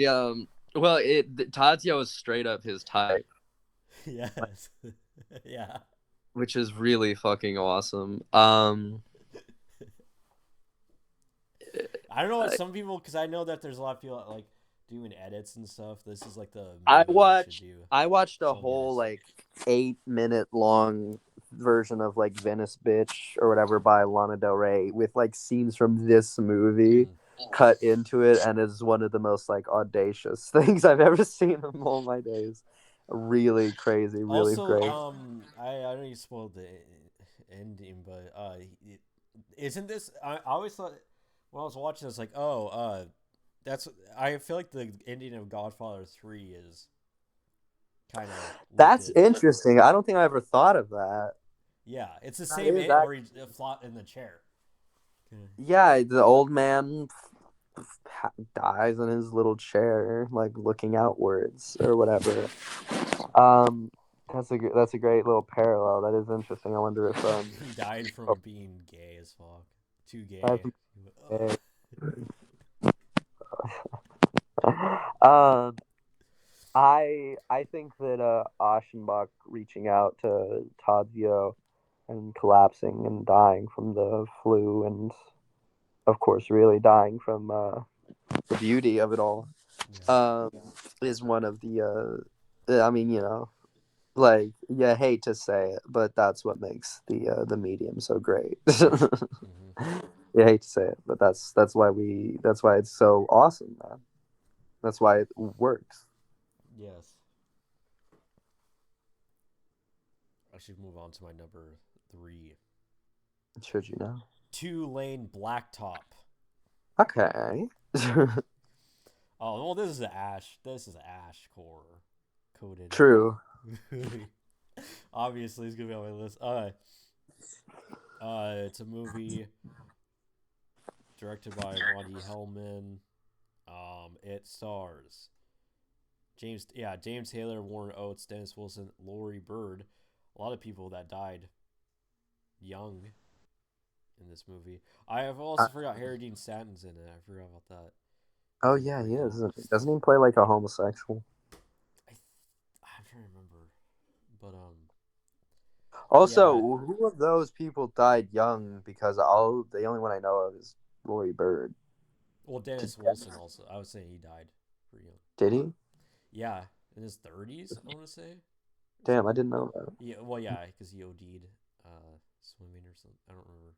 well, it Tatsuya was straight up his type, Yes. Yeah. which is really fucking awesome. I don't know what some people, because I know that there's a lot of people that, like doing edits and stuff, this is like the I movie you should watched do. I watched a So whole nice. like 8 minute long version of like Venice Bitch or whatever by Lana Del Rey with like scenes from this movie Mm. cut into it, and it's one of the most like audacious things I've ever seen in all my days. Really crazy, really Also, great. I know you spoiled the ending, but isn't this? I always thought when I was watching this, like, oh, that's. I feel like the ending of Godfather 3 is kind of That's lifted. interesting. I don't think I ever thought of that. Yeah, it's the That same is end that. where he's flat in the chair. Okay. Yeah, the old man dies in his little chair, like looking outwards or whatever. Um, that's a great little parallel. That is interesting. I wonder if He died oh, from being gay as fuck. Too that's gay. okay. um, I think that Aschenbach reaching out to Tadzio and collapsing and dying from the flu, and of course really dying from the beauty of it all, Yeah. um, is one of I mean, like you hate to say it, but that's what makes the medium so great. Hmm. You hate to say it, but that's why it's so awesome, man. That's why it works. Yes. I should move on to my number three. Should you know? 2 lane blacktop. Okay. Oh well, this is ash. This is ash core coated. True. Obviously, it's gonna be on my list. It's a movie directed by Monty Hellman. It stars James Taylor, Warren Oates, Dennis Wilson, Laurie Bird. A lot of people that died young in this movie. I have Uh, also forgot Harry Dean Stanton's in it. I forgot about that. oh He's yeah, pretty he is. cool. Doesn't he play like a homosexual? I'm trying to remember, but Also, yeah. who of those people died young? Because all the only one I know of is Laurie Bird. Well, Did, Dennis Wilson also. I was saying he died pretty young. did he? Yeah, in his 30s. I want to say or Damn, I something. didn't know that. Yeah, well, yeah, because he OD'd swimming or something. I don't remember.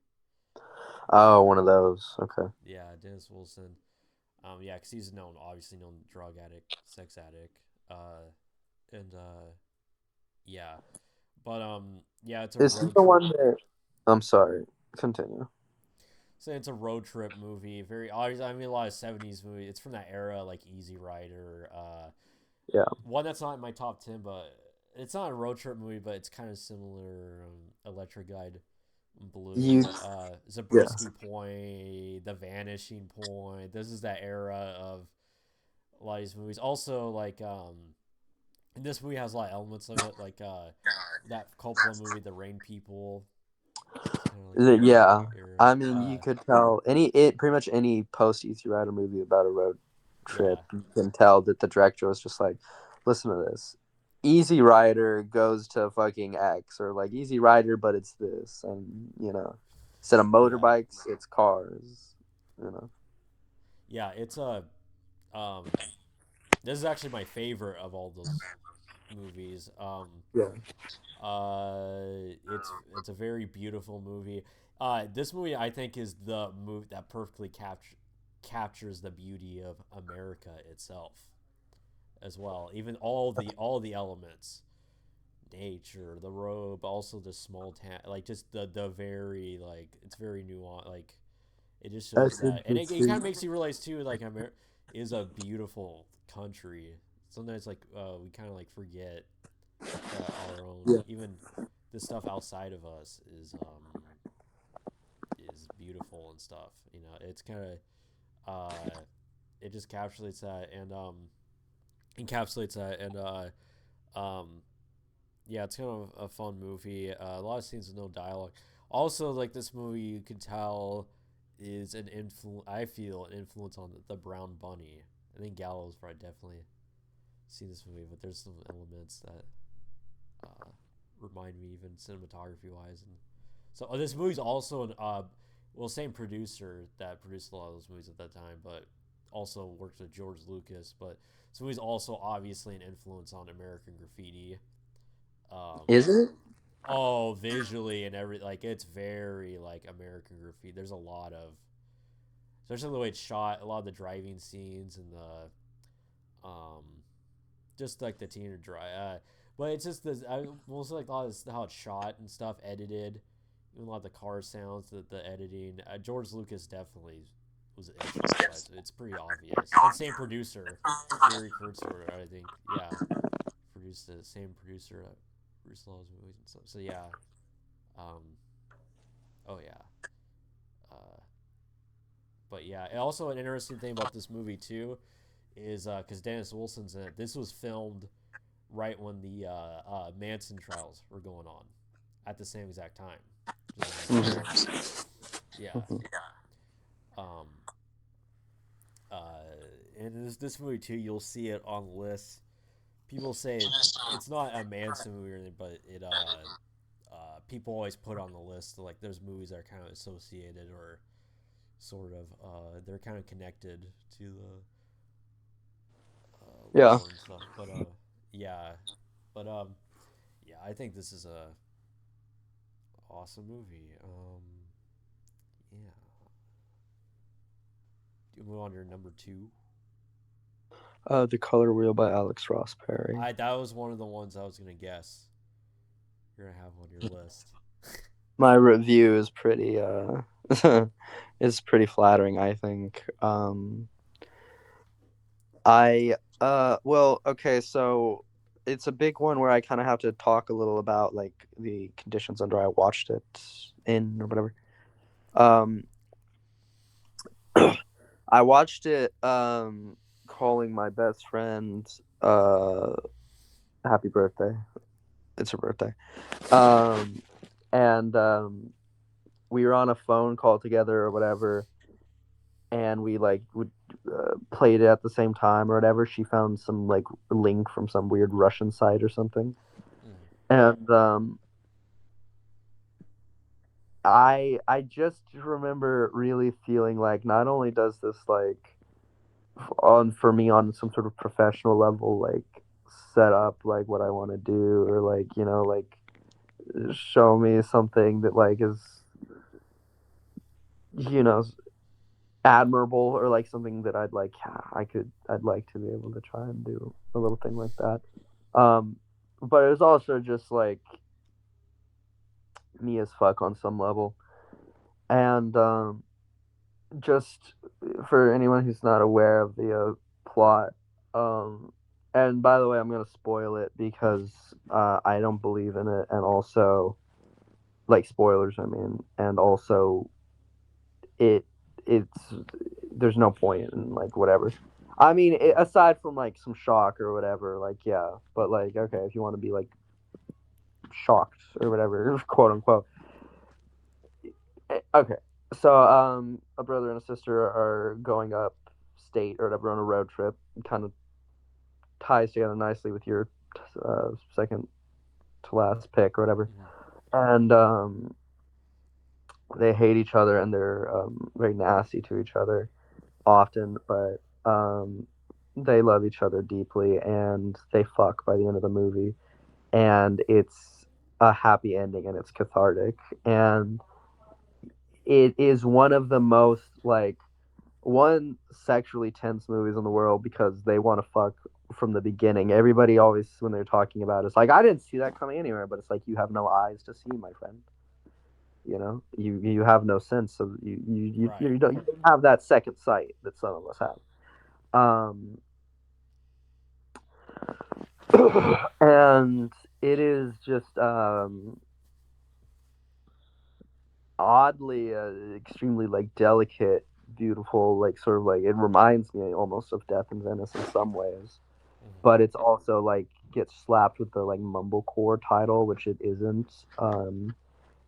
Oh, one of those. Okay. Yeah, Dennis Wilson. Yeah, because he's obviously known drug addict, sex addict. And yeah, but yeah, it's a Is this road the trip. one that? I'm sorry. Continue. So it's a road trip movie. Very obvious. I mean, a lot of '70s movie. It's from that era, like Easy Rider. Yeah. One that's not in my top 10, but it's not a road trip movie, but it's kind of similar. Electric Guide, You. Blue, Yeah. Zabriskie Point, The Vanishing Point. This is that era of a lot of these movies. Also, like this movie has a lot of elements of it, like that Coppola movie, The Rain People. It's kind of like that Yeah. era. I mean, you could tell pretty much any post Easy Rider movie about a road Yeah, trip. You can tell that the director was just like, listen to this. Easy Rider goes to fucking X, or like Easy Rider, but it's this, and instead of yeah, motorbikes, it's cars. You know. yeah. It's a um. This is actually my favorite of all those movies. Yeah. It's a very beautiful movie. This movie I think is the movie that perfectly captures the beauty of America itself as well. Even all the elements, nature, the road, but also the small town, like just the very like it's very nuanced. Like it just shows That's that, and it kind interesting. of makes you realize too, like America is a beautiful country. Sometimes like we kind of like forget that our own Yeah. even the stuff outside of us is beautiful and stuff. It's kind of it just encapsulates that and um yeah, it's kind of a fun movie. A lot of scenes with no dialogue. Also, like this movie, you can tell is an influence. I feel an influence on the Brown Bunny. I think Gallows probably definitely seen this movie, but there's some elements that uh, remind me even cinematography wise. And so this movie's also an well, same producer that produced a lot of those movies at that time, but also worked with George Lucas, but so he's also obviously an influence on American Graffiti. Um, Is it? oh, visually and every like it's very like American Graffiti. There's a lot of, especially the way it's shot, a lot of the driving scenes and the just like the teenager dry. But it's just this. I mostly like a lot of this, how it's shot and stuff, edited. Even a lot of the car sounds, the editing. George Lucas definitely was an influence, but it's pretty obvious. And same producer, Gary Kurtzer, I think. Yeah, produced the same producer that Bruce Law's movies and stuff. So yeah. Um, oh yeah. Uh, but yeah, and also an interesting thing about this movie too is because Dennis Wilson's in it. This was filmed right when the Manson trials were going on at the same exact time, which is interesting. Mhm. Yeah. Mhm. Um, uh, and this movie too, you'll see it on lists. People say it's not a Manson movie or anything, but people always put on the list like there's movies that are kind of associated or sort of they're kind of connected to the Yeah. lore and stuff. But yeah, but yeah, I think this is a awesome movie. Yeah. Do you move on to your number two? The Color Wheel by Alex Ross Perry. I That was one of the ones I was gonna guess. You're gonna have on your list. My review is pretty is pretty flattering, I think. I well, okay, so it's a big one where I kind of have to talk a little about like the conditions under I watched it in or whatever. Um I watched it calling my best friend happy birthday. It's her birthday. Um and we were on a phone call together or whatever, and we like would played it at the same time or whatever. She found some like link from some weird Russian site or something, Mm, and I just remember really feeling like not only does this like on for me on some sort of professional level like set up like what I want to do, or like like show me something that like is you know admirable, or like something that I'd like I'd like to be able to try and do a little thing like that. Um, but it was also just like me as fuck on some level, and just for anyone who's not aware of the plot. Um, and by the way, I'm gonna spoil it because I don't believe in it, and also like spoilers. I mean, and also it it's there's no point in like whatever. I mean, aside from like some shock or whatever, like yeah, but like okay, if you want to be like shocked or whatever, quote unquote. Okay, so a brother and a sister are going up state or whatever on a road trip. Kind of ties together nicely with your second to last pick or whatever, mm, and they hate each other and they're very nasty to each other often, but they love each other deeply and they fuck by the end of the movie, and it's a happy ending and it's cathartic, and it is one of the most like one sexually tense movies in the world because they want to fuck from the beginning. Everybody always when they're talking about it, it's like I didn't see that coming anywhere, but it's like you have no eyes to see, my friend. You have no sense of right. you don't have that second sight that some of us have. And it is just oddly extremely like delicate, beautiful, like sort of like it reminds me almost of Death and Venice in some ways, Mm, but it's also like gets slapped with the like mumblecore title, which it isn't.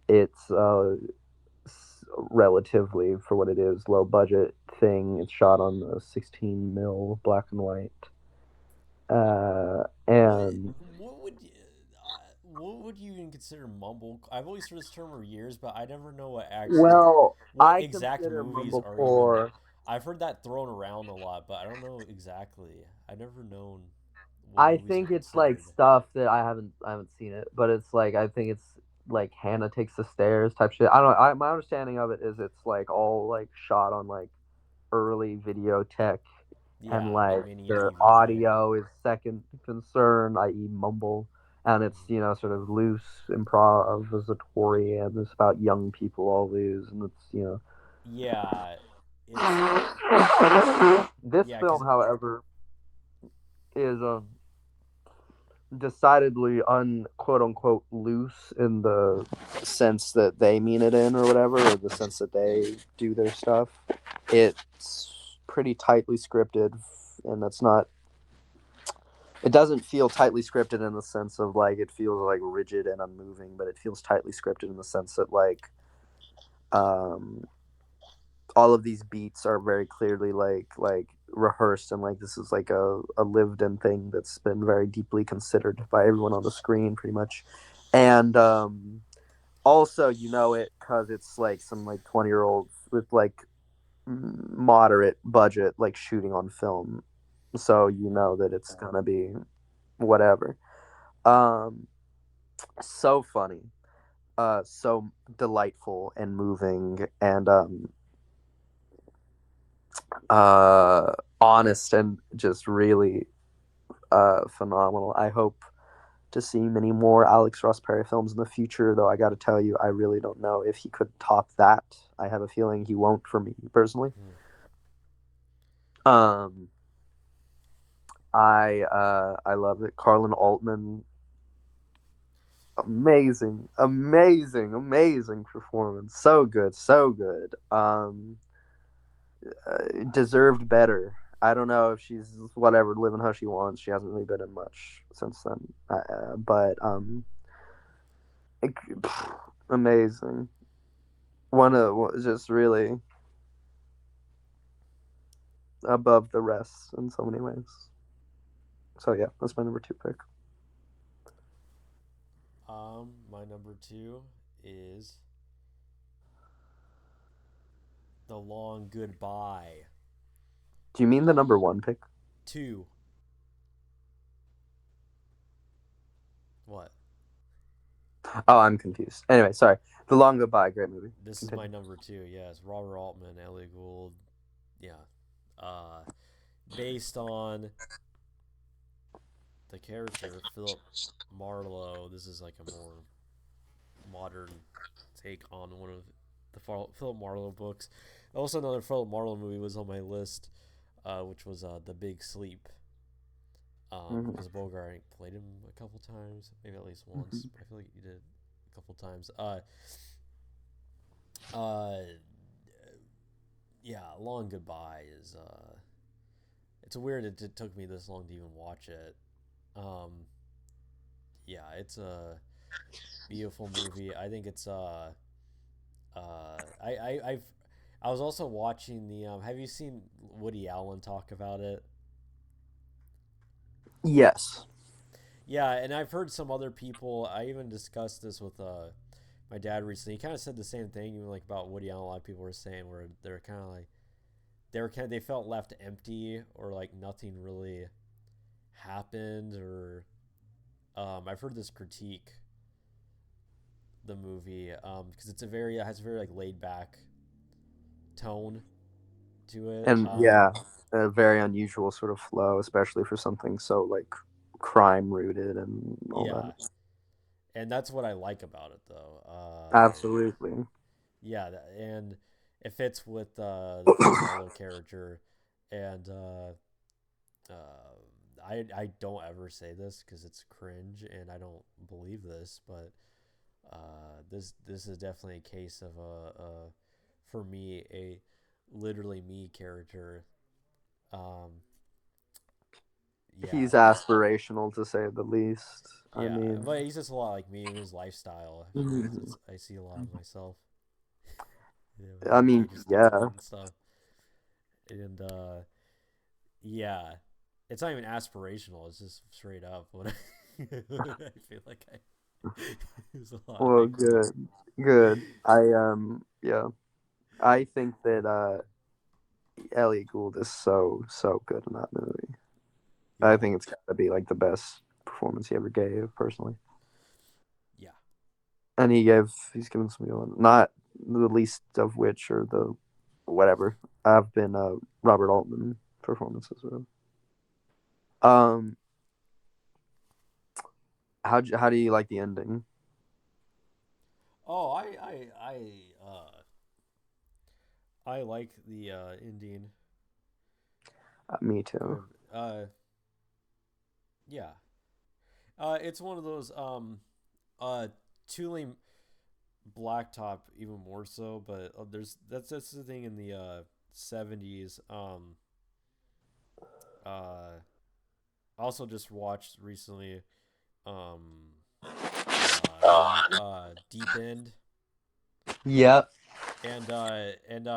It's relatively for what it is low budget thing. It's shot on a 16 mil black and white, what and what would what would you even consider mumble? I've always heard this term for years, but I never know what actually well, what I exact consider movies are even mumblecore. I've heard that thrown around a lot, but I don't know exactly. I've never known what I movies are think it's like considered. stuff that I haven't seen it, but it's like I think it's like Hannah Takes the Stairs type shit. I don't know. My understanding of it is it's like all like shot on like early video tech, and Yeah, like like mini the DV. audio is second concern, i.e. mumble, and it's Mhm. sort of loose improvisatory, and it's about young people always, and it's. Yeah, it's This yeah, film, cause however, is decidedly quote unquote loose in the sense that they mean it in, or whatever, or the sense that they do their stuff. It's pretty tightly scripted, and that's not. It doesn't feel tightly scripted in the sense of like it feels like rigid and unmoving, but it feels tightly scripted in the sense that like um, all of these beats are very clearly like rehearsed, and like this is like a lived in thing that's been very deeply considered by everyone on the screen pretty much. And also it because it's like some like 20-year-olds with like moderate budget like shooting on film, so that it's gonna be whatever. um so funny, so delightful and moving, and honest, and just really phenomenal. I hope to see many more Alex Ross Perry films in the future, though I got to tell you, I really don't know if he could top that. I have a feeling he won't for me personally. hmm. Um, I love it. Carlin Altman, amazing, amazing, amazing performance. So good, so good. Deserved better. I don't know if she's whatever living how she wants. She hasn't really been in much since then, but it, amazing. One of just really above the rest in so many ways. So yeah, that's my number two pick. My number two is The Long Goodbye. Do you mean the number one pick? Two. What? Oh, I'm confused. Anyway, sorry. The Long Goodbye, great movie. This is my Continue. number two. Yes, Robert Altman, Ellie Gould. Yeah. Uh, Based on the character Philip Marlowe. This is like a more modern take on one of the Philip Marlowe books. Also, another Philip Marlowe movie was on my list, which was The Big Sleep. Mm-hmm. Because Bogart played him a couple times, maybe at least once, Mm-hmm. but I feel like he did a couple times. Uh, yeah, Long Goodbye is it's weird it took me this long to even watch it. Um, yeah, it's a beautiful movie. I think it's I've I was also watching the have you seen Woody Allen talk about it? Yes. Yeah, and I've heard some other people. I even discussed this with my dad recently. He kind of said the same thing, even like about Woody Allen. A lot of people were saying where they're kind of like they felt left empty, or like nothing really happened, or I've heard this critique the movie because it has a very like laid back tone to it. And yeah, a very unusual sort of flow, especially for something so like crime rooted and all Yeah, that. and that's what I like about it though. Absolutely. Yeah, and it fits with the Philip Marlowe character, and I don't ever say this because it's cringe, and I don't believe this, but this is definitely a case of a for me a literally me character. Um, He's yeah, aspirational to say the least. I yeah, mean, but he's just a lot like me in his lifestyle. I feel like I see a lot of myself. Yeah, with I like mean, cages to yeah. run and stuff, and yeah, it's not even aspirational. It's just straight up what I feel like I it's a lot Well, like me. good, good. I yeah. I think that Elliot Gould is so good in that movie. I Yeah, think it's got to be like the best performance he ever gave, personally. yeah. And he's given some good ones, not the least of which or the whatever have been Robert Altman performances. Um, how do you like the ending? Oh, I like the Indian Me too. quite. Yeah. It's one of those uh Tulane Blacktop even more so, but that's the thing in the 70s. Uh also just watched recently um Deep End Yep. and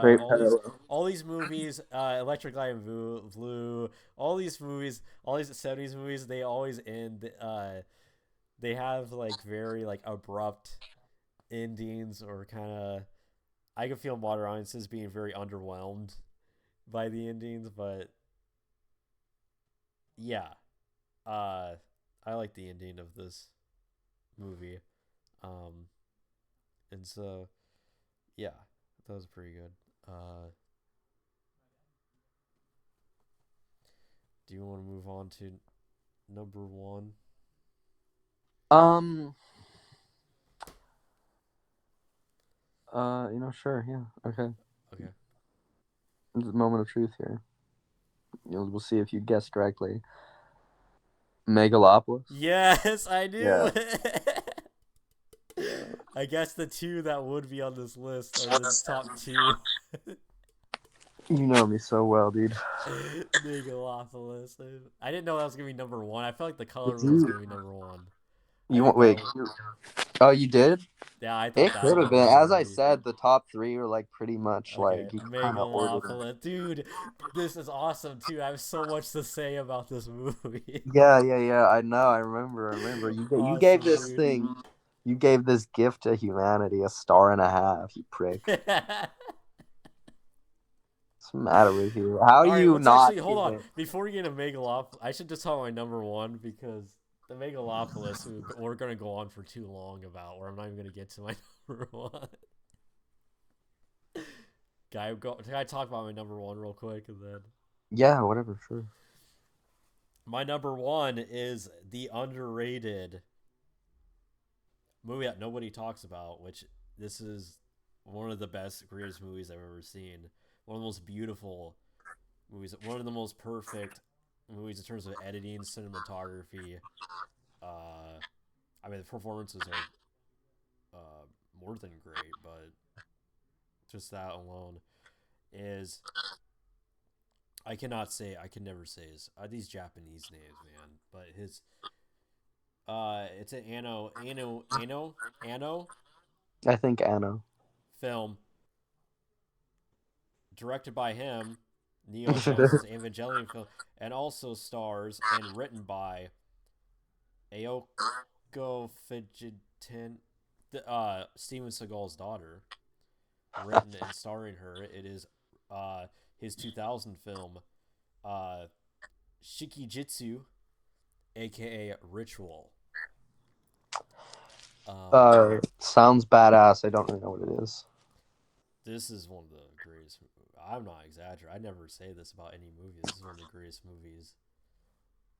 Great parallel. all these movies, Electric Light and Blue, all these 70s movies, they always end they have like very like abrupt endings or kind of I can feel modern audiences being very underwhelmed by the endings, but yeah, uh, I like the ending of this movie, um, and so yeah, that was pretty good. Do you want to move on to number one? Um. Sure. Yeah. Okay. Okay. There's a moment of truth here. We'll see if you guess correctly. Megalopolis. Yes, I Yeah. knew. Yeah. I guess the two that would be on this list are the top two. You know me so well, dude. Megalopolis. I didn't know that was gonna be number one. I felt like the color Did rule was you? gonna be number one. I You think want that. wait? Oh, you did. Yeah, I It thought that could have one been. was As gonna I be. said, the top three are like pretty much Okay, like you kind of ordered them. Megalopolis, dude. This is awesome too. I have so much to say about this movie. Yeah, yeah, yeah. I know. I remember. I remember. You gave Awesome, this dude. thing. You gave this gift to humanity a star and a half. You prick. What's the matter with you? How do All right, you let's actually not hold give on it? before we get into Megalopolis. I should just tell my number one because the Megalopolis we're gonna go on for too long about, or I'm not even gonna get to my number one. Can I talk about my number one real quick and then Yeah, whatever. Sure. my number one is the underrated movie that nobody talks about, which this is one of the best, greatest movies I've ever seen. One of the most beautiful movies, one of the most perfect movies in terms of editing, cinematography. Uh, I mean, the performances are uh, more than great, but just that alone is. I can never say his these Japanese names, man. But his it's an Anno I think Anno. film directed by him, Neo Jones's Evangelion film, and also stars and written by Aoko Fujiten, Steven Seagal's daughter. Written and starring her, it is uh, his 2000 film, uh, Shikijitsu, aka Ritual. Um, Sounds badass. I don't really know what it is. this is one of the greatest. I'm not exaggerating. I never say this about any movie. This is one of the greatest movies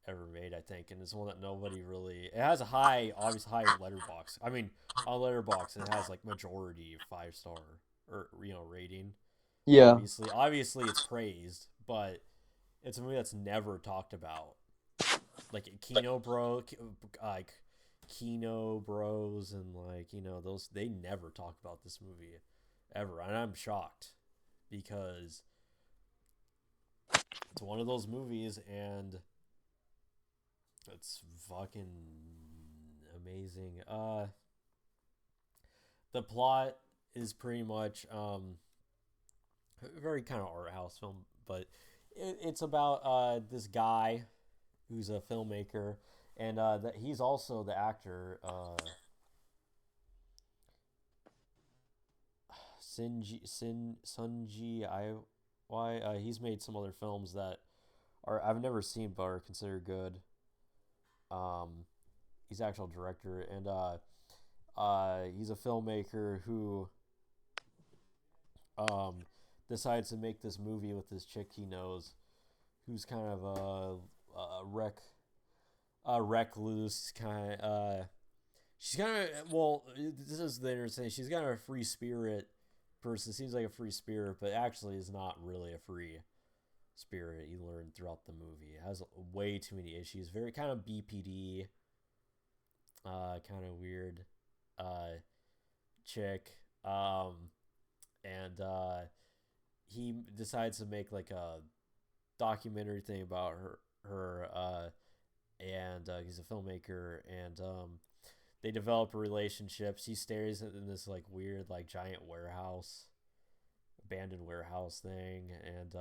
ever made, I think, and it's one that nobody really. It has a high, obvious high letterbox. I mean, on letterbox, it has like majority 5 star or rating. Yeah. Obviously, it's praised, but it's a movie that's never talked about. Like like Kino Bros, and like those they never talk about this movie ever, and I'm shocked because it's one of those movies and it's fucking amazing. The plot is pretty much a very kind of art house film, but it's about this guy who's a filmmaker, and that he's also the actor Sunji I. Why? He's made some other films that are I've never seen but are considered good. Um, he's actual director, and he's a filmmaker who um decides to make this movie with this chick he knows, who's kind of a recluse kind. She's kind of well. This is the interesting. She's kind of a free spirit person. Seems like a free spirit, but actually is not really a free spirit. You learn throughout the movie. It has way too many issues. Very kind of BPD, kind of weird, uh, chick. And he decides to make like a documentary thing about her, and he's a filmmaker, and they develop a relationship. She stays in this like weird like giant warehouse, abandoned warehouse thing, and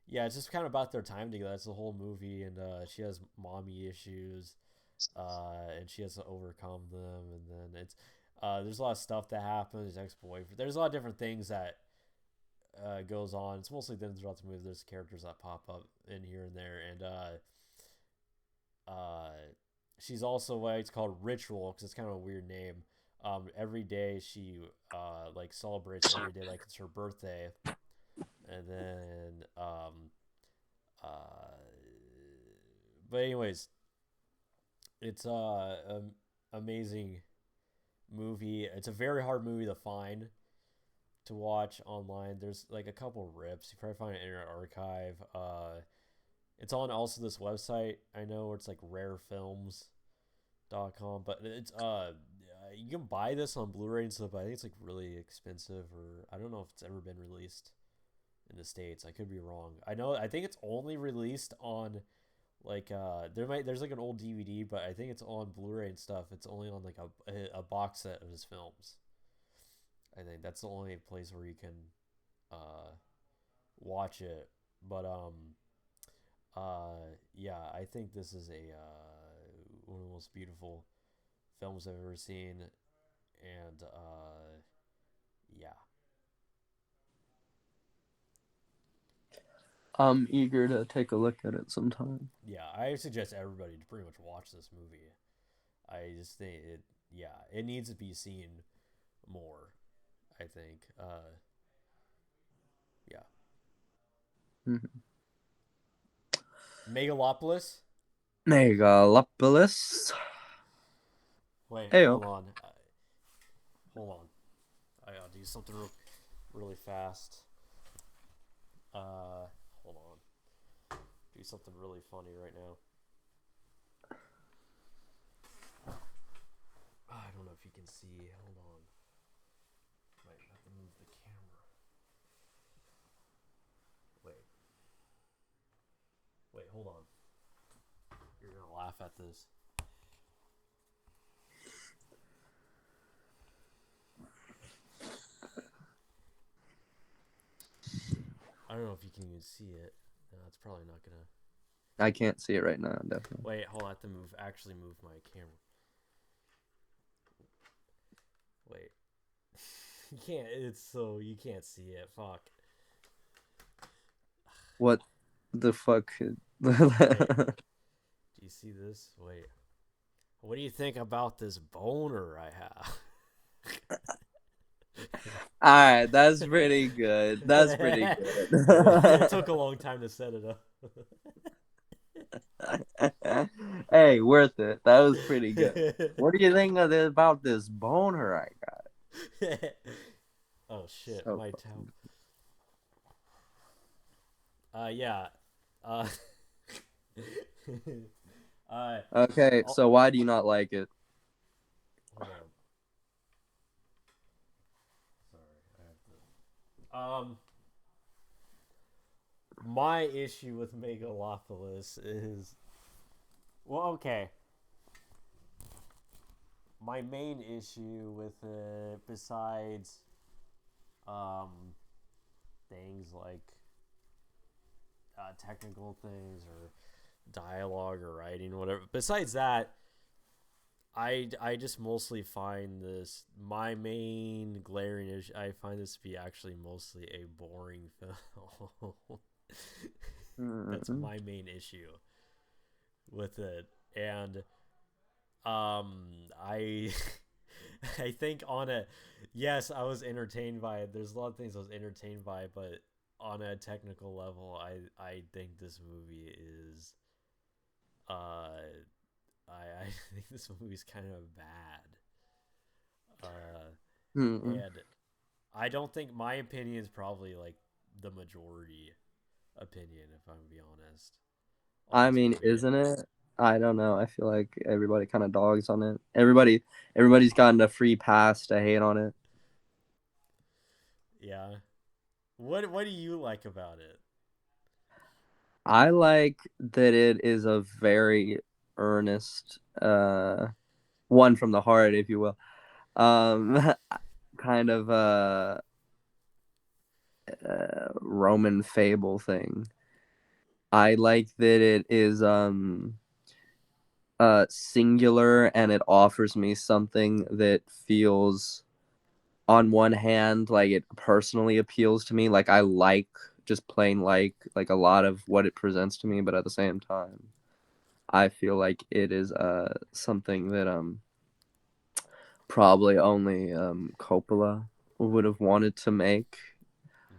yeah, it's just kind of about their time together. That's the whole movie, and she has mommy issues, and she has to overcome them, and then it's there's a lot of stuff that happens. His ex boyfriend. There's a lot of different things that goes on. It's mostly them throughout the movie. There's characters that pop up in here and there, and uh, she's also like it's called Ritual because it's kind of a weird name. Every day she like celebrates every day like it's her birthday, and then uh, but anyways, it's amazing movie. It's a very hard movie to find to watch online. There's like a couple rips. You probably find it in your archive. It's on also this website I know where it's like rarefilms.com, but it's you can buy this on Blu-ray and stuff, but I think it's like really expensive, or I don't know if it's ever been released in the States. I could be wrong. I think it's only released on like there's like an old DVD, but I think it's on Blu-ray and stuff. It's only on like a box set of his films. I think that's the only place where you can uh watch it. But yeah, I think this is a one of the most beautiful films I've ever seen, and yeah, I'm eager to take a look at it sometime. yeah, I suggest everybody to pretty much watch this movie. I just think it, yeah, it needs to be seen more. I think, yeah, Mm-hmm. Megalopolis. Megalopolis. Wait, Ayo. hold on, hold on. I gotta do something really fast. Hold on. Do something really funny right now. I don't know if you can see. Hold on. Might have to move the camera. Wait. Wait, hold on. You're gonna laugh at this. I don't know if you can even see it. No, it's probably not gonna. I can't see it right now, definitely. Wait, hold on. I have to actually move my camera. Wait. You can't. It's so you can't see it. Fuck. What the fuck? Wait. Do you see this? Wait. What do you think about this boner I have? Alright, that's pretty good. That's pretty good. It took a long time to set it up. Hey, worth it. That was pretty good. What do you think about this boner I got? Oh shit, So my toe. Yeah. Uh, okay, so why do you not like it? Hold on. Sorry, I have to. My issue with Megalopolis is, well, okay. My main issue with it, besides, um, things like technical things or dialogue or writing or whatever. Besides that, I just mostly find this my main glaring issue. I find this to be actually mostly a boring film. That's Mm. my main issue with it, and I I think on a yes, I was entertained by it. There's a lot of things I was entertained by, but on a technical level, I think this movie is I think this movie's kind of bad. Mm. And I don't think my opinion is probably like the majority opinion, if I'm gonna be honest, on I this mean, movie. isn't it? I don't know. I feel like everybody kind of dogs on it. Everybody's gotten a free pass to hate on it. Yeah. What do you like about it? I like that it is a very earnest, one from the heart, if you will, um, kind of Roman fable thing. I like that it is singular and it offers me something that feels on one hand like it personally appeals to me, like I like just plain like a lot of what it presents to me, but at the same time I feel like it is something that probably only Coppola would have wanted to make,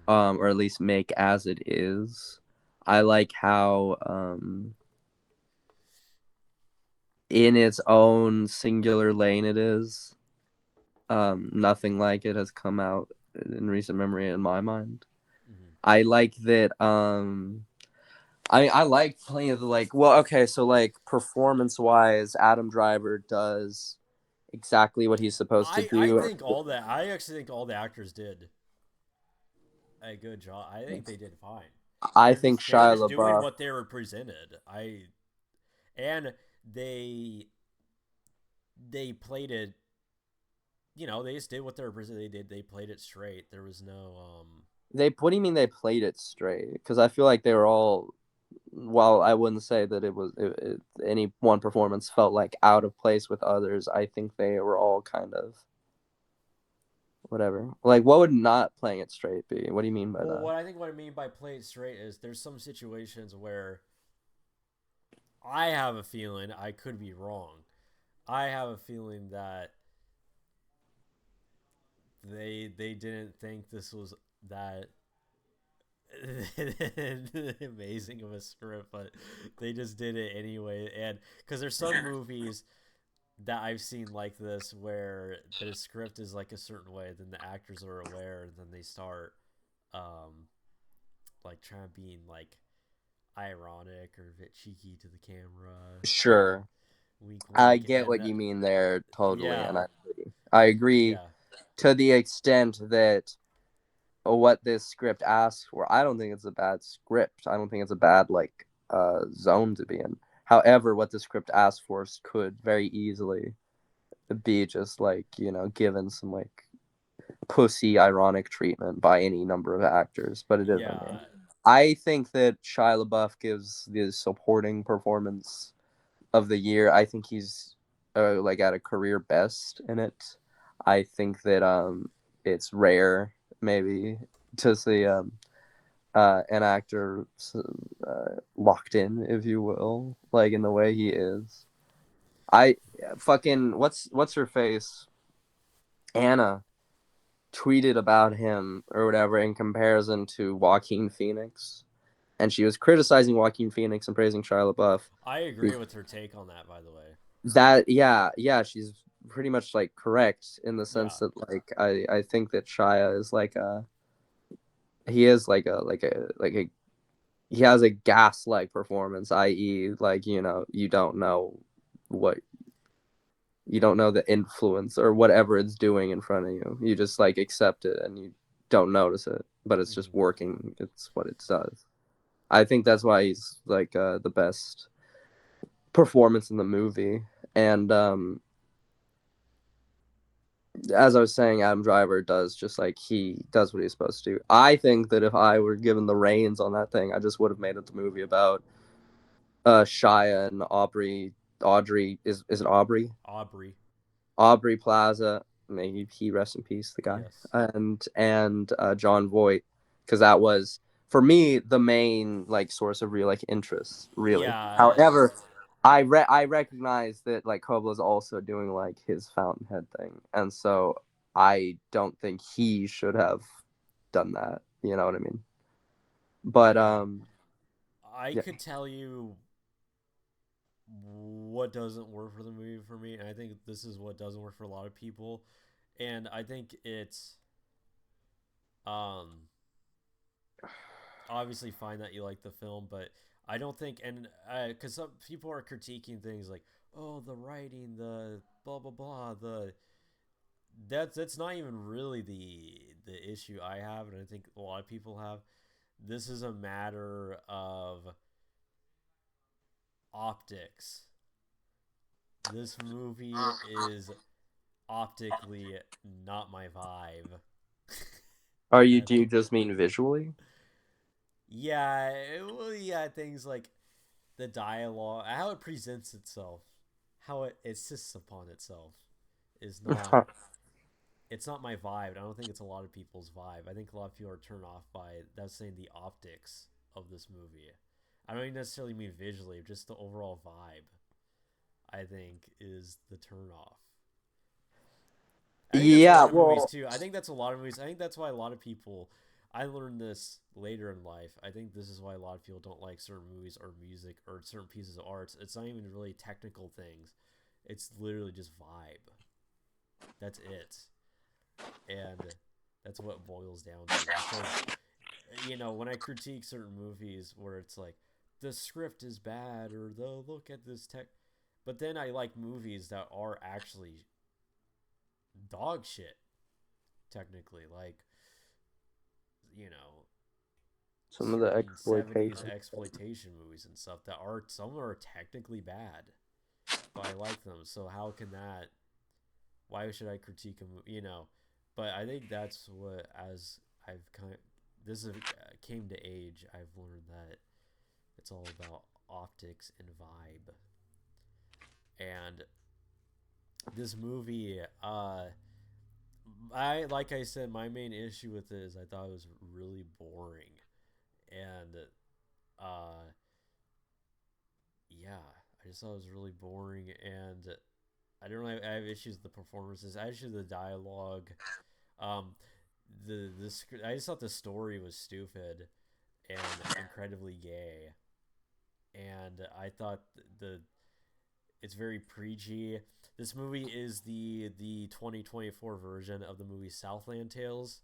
Mm-hmm. or at least make as it is. I like how in its own singular lane it is. Nothing like it has come out in recent memory in my mind. Mm-hmm. I like that. I like plenty of the like. Well, okay, so like performance wise, Adam Driver does exactly what he's supposed to I do. think all that I actually think all the actors did a good job. I think they did fine. I think They were Shia just doing LaBeouf. what they were presented. I and they played it. You know, they just did what they were presented. They played it straight. There was no They what do you mean they played it straight? Because I feel like they were all. While I wouldn't say that any one performance felt like out of place with others, I think they were all kind of whatever. Like, what would not playing it straight be? What do you mean by well, that? what I mean by play it straight is there's some situations where I have a feeling I could be wrong. I have a feeling that they didn't think this was that amazing of a script, but they just did it anyway. And because there's some movies that I've seen like this where the script is like a certain way, then the actors are aware, and then they start um like trying to be like ironic or a bit cheeky to the camera, like Sure, wink I wink, get and what you mean there totally, and yeah, I agree yeah, to the extent that what this script asks for. I don't think it's a bad script. I don't think it's a bad like zone to be in. However, what the script asks for could very easily be just like given some like pussy ironic treatment by any number of actors, but it isn't. yeah. I think that Shia LaBeouf gives the supporting performance of the year. I think he's like at a career best in it. I think that it's rare maybe to see an actor locked in, if you will, like in the way he is. I fucking what's her face Anna tweeted about him or whatever in comparison to Joaquin Phoenix, and she was criticizing Joaquin Phoenix and praising Shia LaBeouf. I agree with her take on that. By the way, That yeah, she's pretty much like correct in the yeah, sense that like I think that Shia is like a he is like a he has a gas like performance, i.e., like you don't know what you don't know the influence or whatever it's doing in front of you. You just like accept it and you don't notice it, but it's just mm-hmm. working. It's what it does. I think that's why he's like the best performance in the movie. And as I was saying, Adam Driver does just like he does what he's supposed to do. I think that if I were given the reins on that thing, I just would have made it the movie about Shia and Aubrey Audrey is it Aubrey? Aubrey. Aubrey Plaza, may he rest in peace, the guy, Yes. and John Voight, because that was for me the main like source of real like interest, really. Yeah. However, I recognize that like Cobble's also doing like his Fountainhead thing, and so I don't think he should have done that. You know what I mean? But Yeah. I yeah, could tell you what doesn't work for the movie for me, and I think this is what doesn't work for a lot of people. And I think it's um obviously fine that you like the film, but I don't think, and because some people are critiquing things like, oh, the writing, the blah blah blah, the that's not even really the issue I have, and I think a lot of people have. This is a matter of optics. This movie is optically not my vibe. are you? And Do you just mean visually? yeah, well, yeah, things like the dialogue, how it presents itself, how it insists upon itself, is not. It's not my vibe. I don't think it's a lot of people's vibe. I think a lot of people are turned off by that's saying the optics of this movie. I don't even necessarily mean visually, just the overall vibe. I think is the turn off. I think that's a Yeah, lot of movies well, too. I think that's a lot of movies. I think that's why a lot of people. I learned this later in life. I think this is why a lot of people don't like certain movies or music or certain pieces of art. It's not even really technical things. It's literally just vibe. That's it, and that's what it boils down to. Because when I critique certain movies where it's like the script is bad or the look at this tech, but then I like movies that are actually dog shit technically, like you know some of the certain 70s exploitation. exploitation movies and stuff that are some are technically bad, but I like them. So how can that? Why should I critique a movie? But I think that's what as I've kind of this is, came to age. I've learned that it's all about optics and vibe. And this movie, I like I said, my main issue with it is I thought it was really boring, and uh, yeah, I just thought it was really boring, and I don't know. I have issues with the performances. I have issues with the dialogue. Um, I just thought the story was stupid and incredibly gay, and I thought the it's very preachy. This movie is the 2024 version of the movie Southland Tales,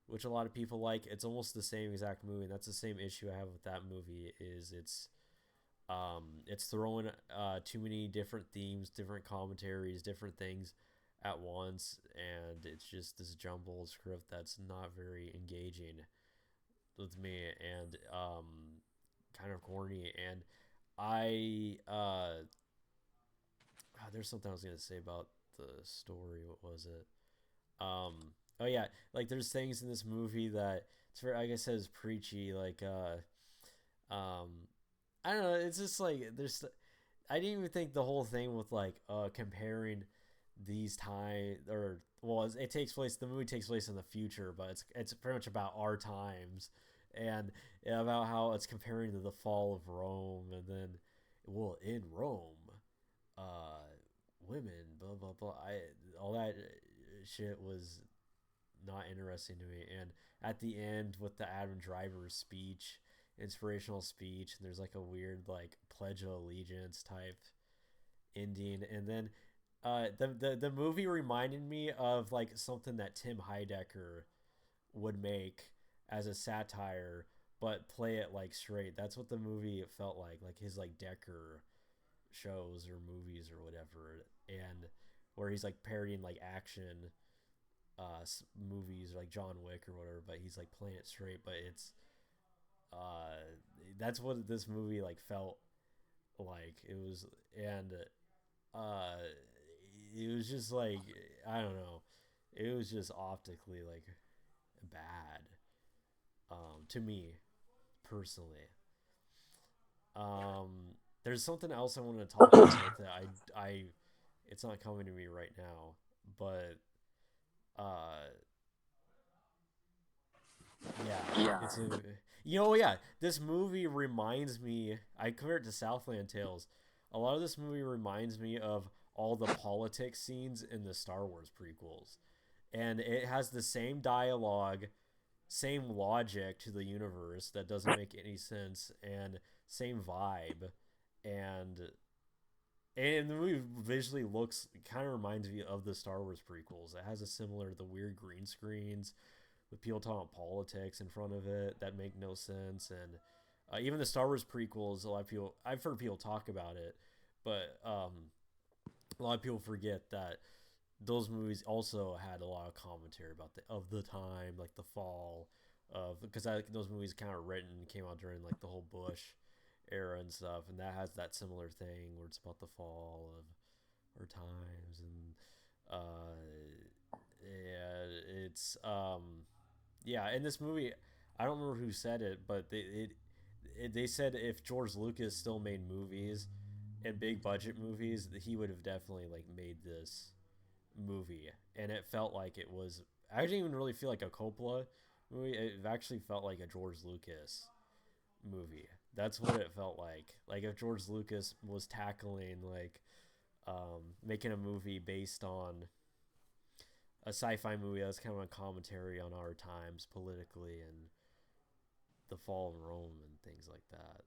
which a lot of people like. It's almost the same exact movie, and that's the same issue I have with that movie. Is it's throwing too many different themes, different commentaries, different things at once, and it's just this jumbled script that's not very engaging with me, and kind of corny. And I there's something I was gonna say about the story. What was it? Oh yeah, like there's things in this movie that it's very, like I said, is preachy. Like I don't know. It's just like there's. I didn't even think the whole thing with like comparing these time or well, it takes place. The movie takes place in the future, but it's pretty much about our times and about how it's comparing to the fall of Rome, and then well in Rome, uh, women blah blah blah. All that shit was not interesting to me. And at the end with the Adam Driver speech, inspirational speech, and there's like a weird like Pledge of Allegiance type ending, and then the movie reminded me of like something that Tim Heidecker would make as a satire, but play it like straight. That's what the movie felt like his like Decker shows or movies or whatever, and where he's like parodying like action movies like John Wick or whatever, but he's like playing it straight. But it's uh, that's what this movie like felt like. It was, and uh, it was just like I don't know. It was just optically like bad to me personally. Um, There's something else I wanted to talk about with it. I it's not coming to me right now, but uh yeah, it's a yeah, this movie reminds me, I compare it to Southland Tales. A lot of this movie reminds me of all the politics scenes in the Star Wars prequels. And it has the same dialogue, same logic to the universe that doesn't make any sense, and same vibe. And the movie visually looks, kind of reminds me of the Star Wars prequels. It has a similar, the weird green screens with people talking about politics in front of it that make no sense. And even the Star Wars prequels, a lot of people, I've heard people talk about it, but a lot of people forget that those movies also had a lot of commentary about the time, like the fall of, because those movies kind of written came out during like the whole Bush era and stuff, and that has that similar thing where it's about the fall of our times. And yeah, it's yeah, in this movie, I don't remember who said it, but they said if George Lucas still made movies and big budget movies, he would have definitely like made this movie. And it felt like it was, I didn't even really feel like a Coppola movie. It actually felt like a George Lucas movie. That's what it felt like. Like if George Lucas was tackling like making a movie based on a sci-fi movie that's kind of a commentary on our times politically and the fall of Rome and things like that.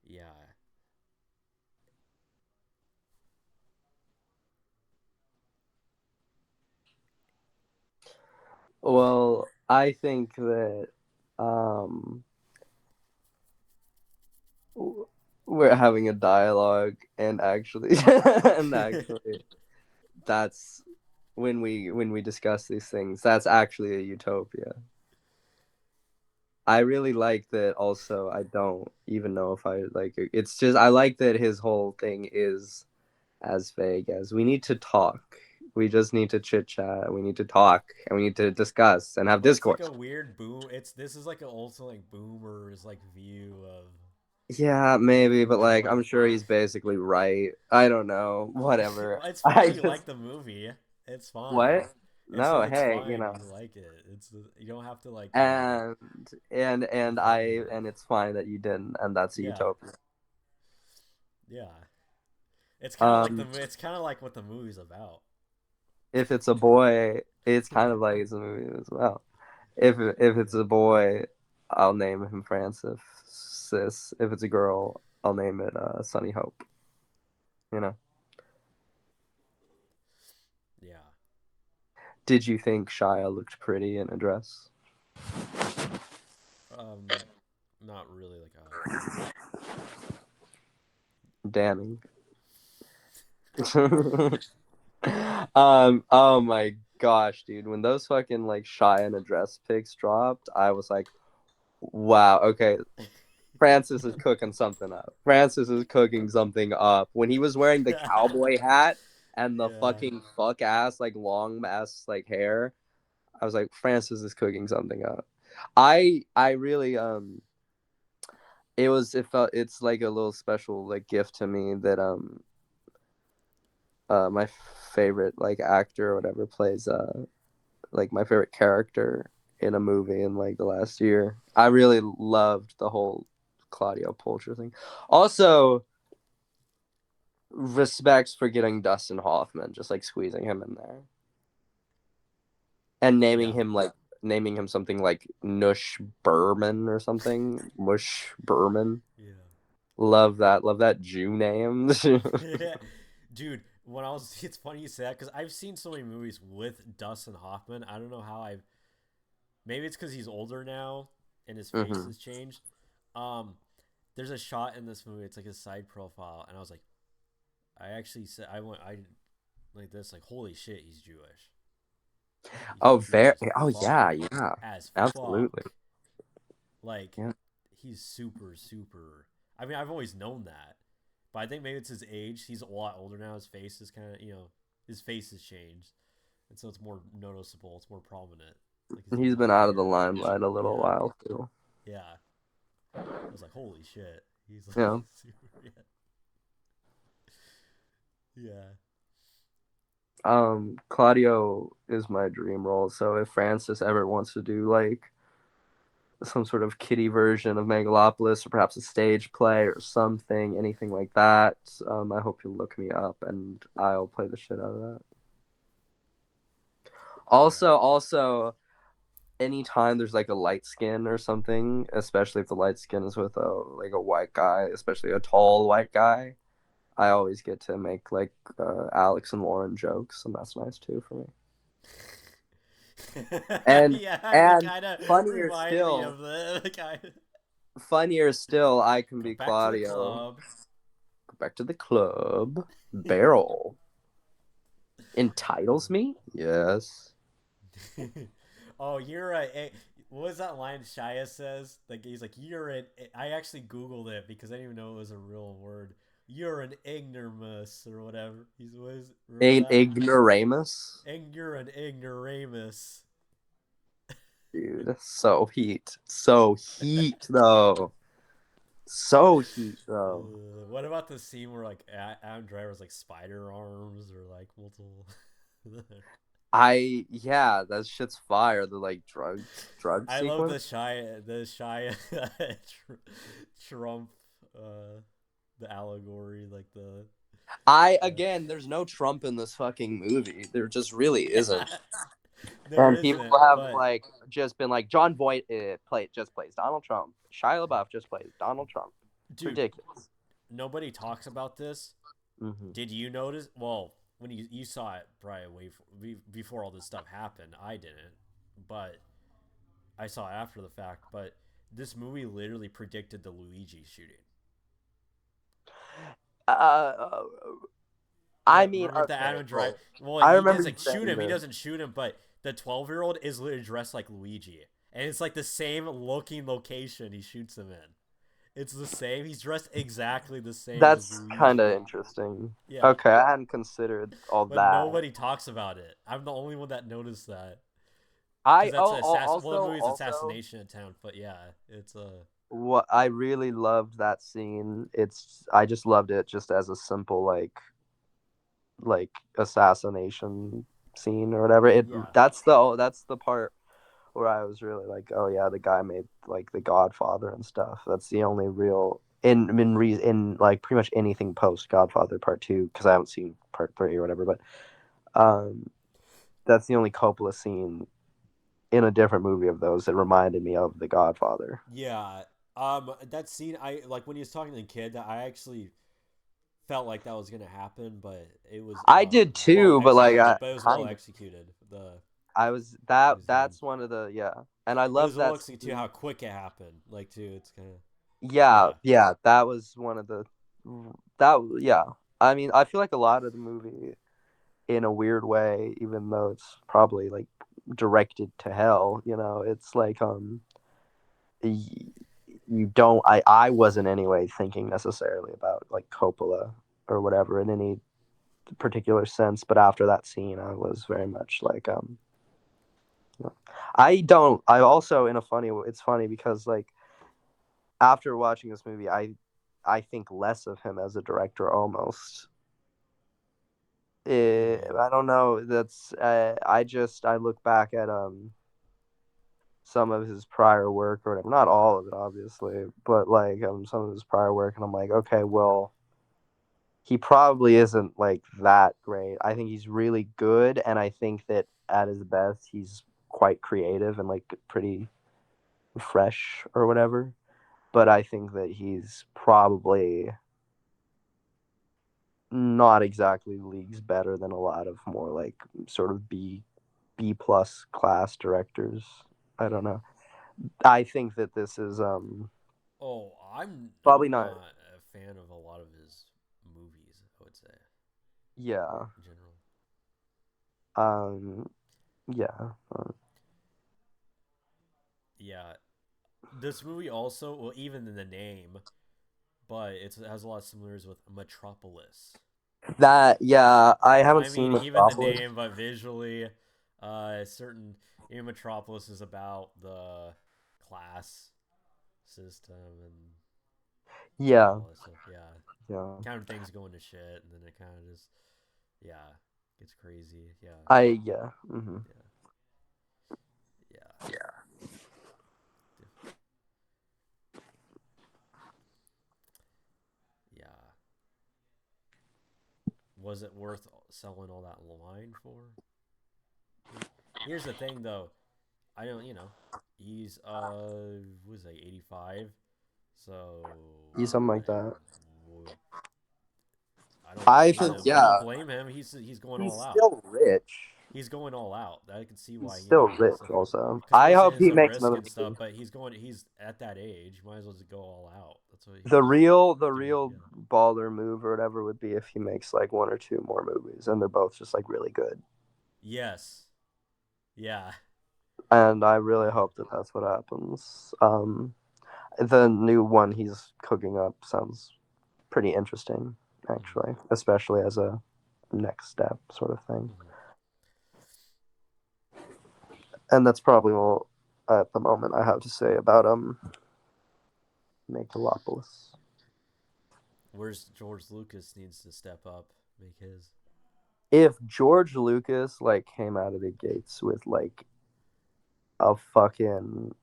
Yeah, Well, I think that um, we're having a dialogue, and actually, and actually, that's when we discuss these things. That's actually a utopia. I really like that. Also, I don't even know if I like it. It's just I like that his whole thing is as vague as we need to talk. We just need to chit chat. We need to talk, and we need to discuss and have but it's like discourse. a weird boom. It's this is like an also like boomers like view of Yeah, maybe, but of like like I'm sure he's basically right. I don't know. Whatever. well, it's fine I if you just like the movie. It's fine. what? No, It's hey, fine if you like it. It's you don't have to like and and defend I it. and it's fine that you didn't, and that's a Yeah, utopia. yeah. Um, It's kind of like what the movie's about. if it's a boy, it's kind of like it's a movie as well. If it's a boy, I'll name him Francis. If it's a girl, I'll name it Sunny Hope. You know. Yeah. Did you think Shia looked pretty in a dress? Um, not really like a Damning. Oh my gosh, dude. When those fucking like Shy in a dress pics dropped, I was like, wow, okay, Francis is cooking something up. Francis is cooking something up. When he was wearing the cowboy hat and the yeah. fucking fuck ass, like long ass like hair, I was like, Francis is cooking something up. I really it felt it's like a little special like gift to me that my favorite like actor or whatever plays like my favorite character in a movie in like the last year. I really loved the whole Claudio Pulcher thing. Also, respects for getting Dustin Hoffman, just like squeezing him in there and Yeah. naming him something like Nush Berman or something. Mush Berman. Yeah. Love that. Love that Jew name. Dude, when I was, it's funny you say that because I've seen so many movies with Dustin Hoffman. I don't know how I've, maybe it's because he's older now and his face hmm has changed. Um, there's a shot in this movie, it's like his side profile, and I was like, I actually said, I like this, like, holy shit, he's Jewish. He's Oh, Jewish very. as Oh, yeah, fuck. yeah. As Absolutely. fuck. Like, Yeah. he's super, super. I mean, I've always known that, but I think maybe it's his age. He's a lot older now. His face is kind of, his face has changed, and so it's more noticeable. It's more prominent. Like his He's been white out of the hair. limelight a little Yeah, while too. yeah. I was like, holy shit. He's like Yeah. super. Yeah. Yeah. Claudio is my dream role. So if Francis ever wants to do like some sort of kiddie version of Megalopolis, or perhaps a stage play or something, anything like that, I hope you'll look me up and I'll play the shit out of that. Yeah. Also, anytime there's like a light skin or something, especially if the light skin is with a white guy, especially a tall white guy, I always get to make like Alex and Lauren jokes, and that's nice too for me. And Yeah, you and kind of funnier remind me still, of the kind of funnier still, I can go be back to the Claudio. club. Go back to the club. Barrel entitles me. Yes. Oh, you're a. What was that line Shia says? Like he's like, "You're an." I actually googled it because I didn't even know it was a real word. You're an ignoramus or whatever. He's was remember Ain't that? ignoramus, You're an ignoramus. dude. So heat. So heat though. So heat though. What about the scene where like Adam Driver's like spider arms or like multiple? Yeah, that shit's fire. The like drug I love sequence. the shy Trump, uh, the allegory, like the I uh, again, there's no Trump in this fucking movie. There just really isn't. yeah, there And people isn't, have but like just been like John Voight just plays Donald Trump. Shia LaBeouf just plays Donald Trump. dude, Ridiculous. nobody talks about this. Hmm. Did you notice? Well, when you saw it probably before all this stuff happened, I didn't, but I saw it after the fact. But this movie literally predicted the Luigi shooting. Uh, I The mean, remember the okay, Adam Drive. well, Well, I he remember you doesn't shoot saying him. He this. doesn't shoot him, but the 12-year-old is literally dressed like Luigi, and it's like the same looking location he shoots him in. It's the same. He's dressed exactly the same as That's kind Luigi. of interesting. Yeah, Okay, I hadn't considered all but that. nobody talks about it. I'm the only one that noticed that because I that's an assassin. Well, the movie's also assassination attempt, but yeah, it's a what I really loved that scene. I just loved it just as a simple like assassination scene or whatever. It yeah, that's the part where I was really like, oh yeah, the guy made like The Godfather and stuff. That's the only real in like pretty much anything post Godfather Part Two, because I haven't seen Part Three or whatever. But um, that's the only Coppola scene in a different movie of those that reminded me of The Godfather. yeah. That scene, I like when he was talking to the kid. That I actually felt like that was gonna happen, but it was I did well too, but like I executed. But it was well kind of executed. The I was his dad. that's one of the yeah, and I It love was well that executed too. scene. How quick it happened. Like too, it's kind of Yeah, yeah, yeah, that was one of the that yeah. I mean, I feel like a lot of the movie in a weird way, even though it's probably like directed to hell, it's like y- you don't I wasn't anyway thinking necessarily about like Coppola or whatever in any particular sense, but after that scene I was very much like I also in a funny it's funny because like after watching this movie I think less of him as a director almost. really. I don't know. That's I look back at some of his prior work or whatever. Not all of it, obviously, but like some of his prior work, and I'm like, okay, well, he probably isn't like that great. I think he's really good, and I think that at his best, he's quite creative and like pretty fresh or whatever. But I think that he's probably not exactly leagues better than a lot of more like sort of B plus class directors. I don't know. I think that this is Oh, probably I'm not. not a fan of a lot of his movies. I would say Yeah. in general. Um. Yeah. Yeah, this movie also, well, even in the name, but it has a lot of similarities with Metropolis. That. Yeah. I haven't I seen mean, even the Metropolis. name, but visually, certain in Metropolis is about the class system and Yeah, all that stuff. Yeah, yeah. kind of things going to shit, and then it kind of just yeah gets crazy. Yeah, Yeah. Hmm. yeah, yeah, Yeah. yeah. Was it worth selling all that line for? Here's the thing, though. I don't, he's was like 85, so Something like like, that. I don't I blame think, him. I don't yeah, blame him. He's going he's all out. still rich. He's going all out. I can see He's why still rich, stuff also. because he I wants to hope hit he some makes risk another and stuff. movie. But he's at that age. Might as well just go all out. That's what The he's doing. real Yeah. baller move or whatever would be if he makes like one or two more movies, and they're both just like really good. Yes. Yeah. And I really Yeah. hope that that's what happens. The new one he's cooking up sounds pretty interesting, Mm-hmm. actually, especially as a next step sort of thing. Mm-hmm. And that's probably all at the moment I have to say about Megalopolis. Where's George Lucas needs to step up, make his. If George Lucas like came out of the gates with like a fucking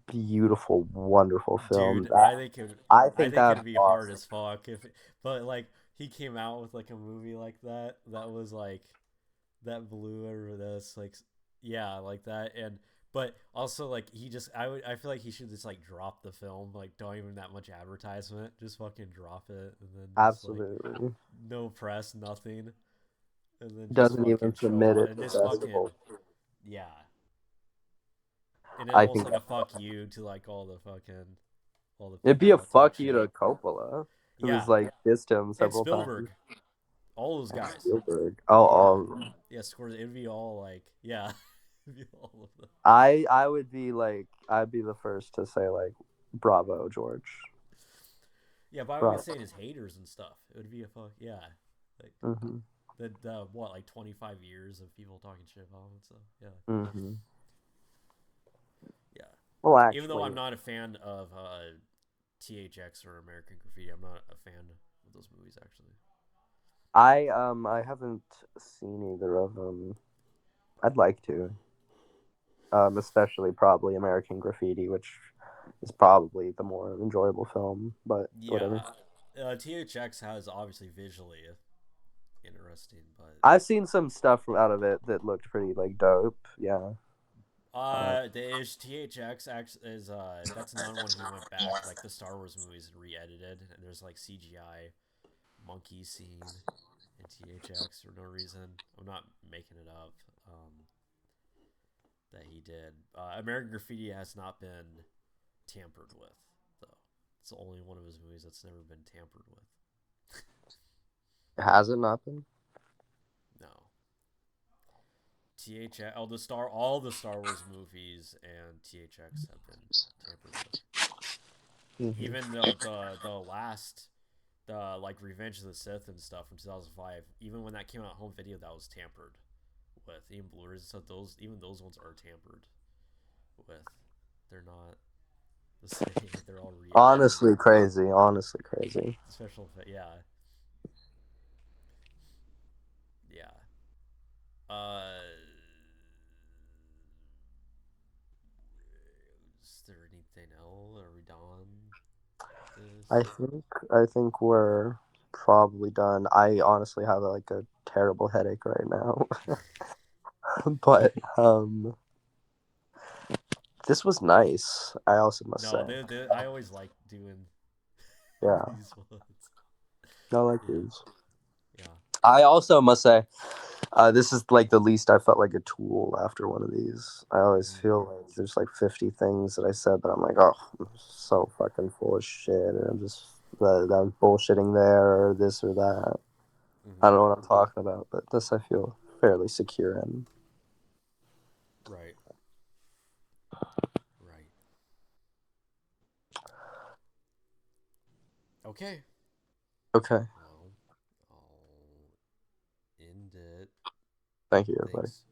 beautiful, wonderful film, Dude, I think it. I I think think that'd it'd be be hard awesome. as fuck if, but like he came out with like a movie like that that was like that blew over this like yeah like that and but also like he just I feel like he should just like drop the film like don't even that much advertisement just fucking drop it and then just like Absolutely. no press nothing and then just Doesn't even fucking show submit all it and to just fucking festival. yeah and then I almost think like a fuck you to like all the it'd be people a that talk fuck you shit to Coppola, who's yeah like dissed him and several times. Spielberg all those And guys Spielberg. yeah Oh, yeah scores it'd be all like yeah it'd be all of them. I would be like I'd be the first to say like bravo George. Yeah, but I would Bravo. say his haters and stuff. It would be a fuck. Yeah, like Hmm. the what like 25 years of people talking shit about him and stuff. Yeah, Hmm. yeah. Well, Even though actually, I'm not a fan of THX or American Graffiti, I'm not a fan of those movies actually. I haven't seen either of them. I'd like to. Especially probably American Graffiti, which is probably the more enjoyable film, but whatever. Yeah, THX has obviously visually interesting, but I've seen some stuff out of it that looked pretty like dope. Yeah. the ish THX actually is that's another one he went back like the Star Wars movies and re-edited, and there's like CGI monkey scene in THX for no reason. I'm not making it up. That he did. American Graffiti has not been tampered with, though. It's the only one of his movies that's never been tampered with. Has it not been? No. THX, all the Star Wars movies and THX have been tampered with. Hmm. Even the last the like Revenge of the Sith and stuff from 2005. Even when that came out home video, that was tampered with. Even Blu-rays, so those ones are tampered with. They're not the same. They're all re-edited. Honestly, crazy. Honestly, crazy. Special effect. Yeah, yeah. Uh, is there anything else? Are we done with I this? think I think we're probably done. I honestly have like a terrible headache right now, but this was nice. I also must No, say, I always like doing yeah, these ones. I like Yeah, these. yeah. I also must say, this is like the least I felt like a tool after one of these. I always Mm-hmm. feel like there's like 50 things that I said that I'm like, oh, I'm so fucking full of shit, and I'm bullshitting there or this or that. I Mm-hmm. don't know what I'm talking about, but this I feel fairly secure in. Right, right. Okay. Okay, Well, I'll end it. thank you, everybody. Thanks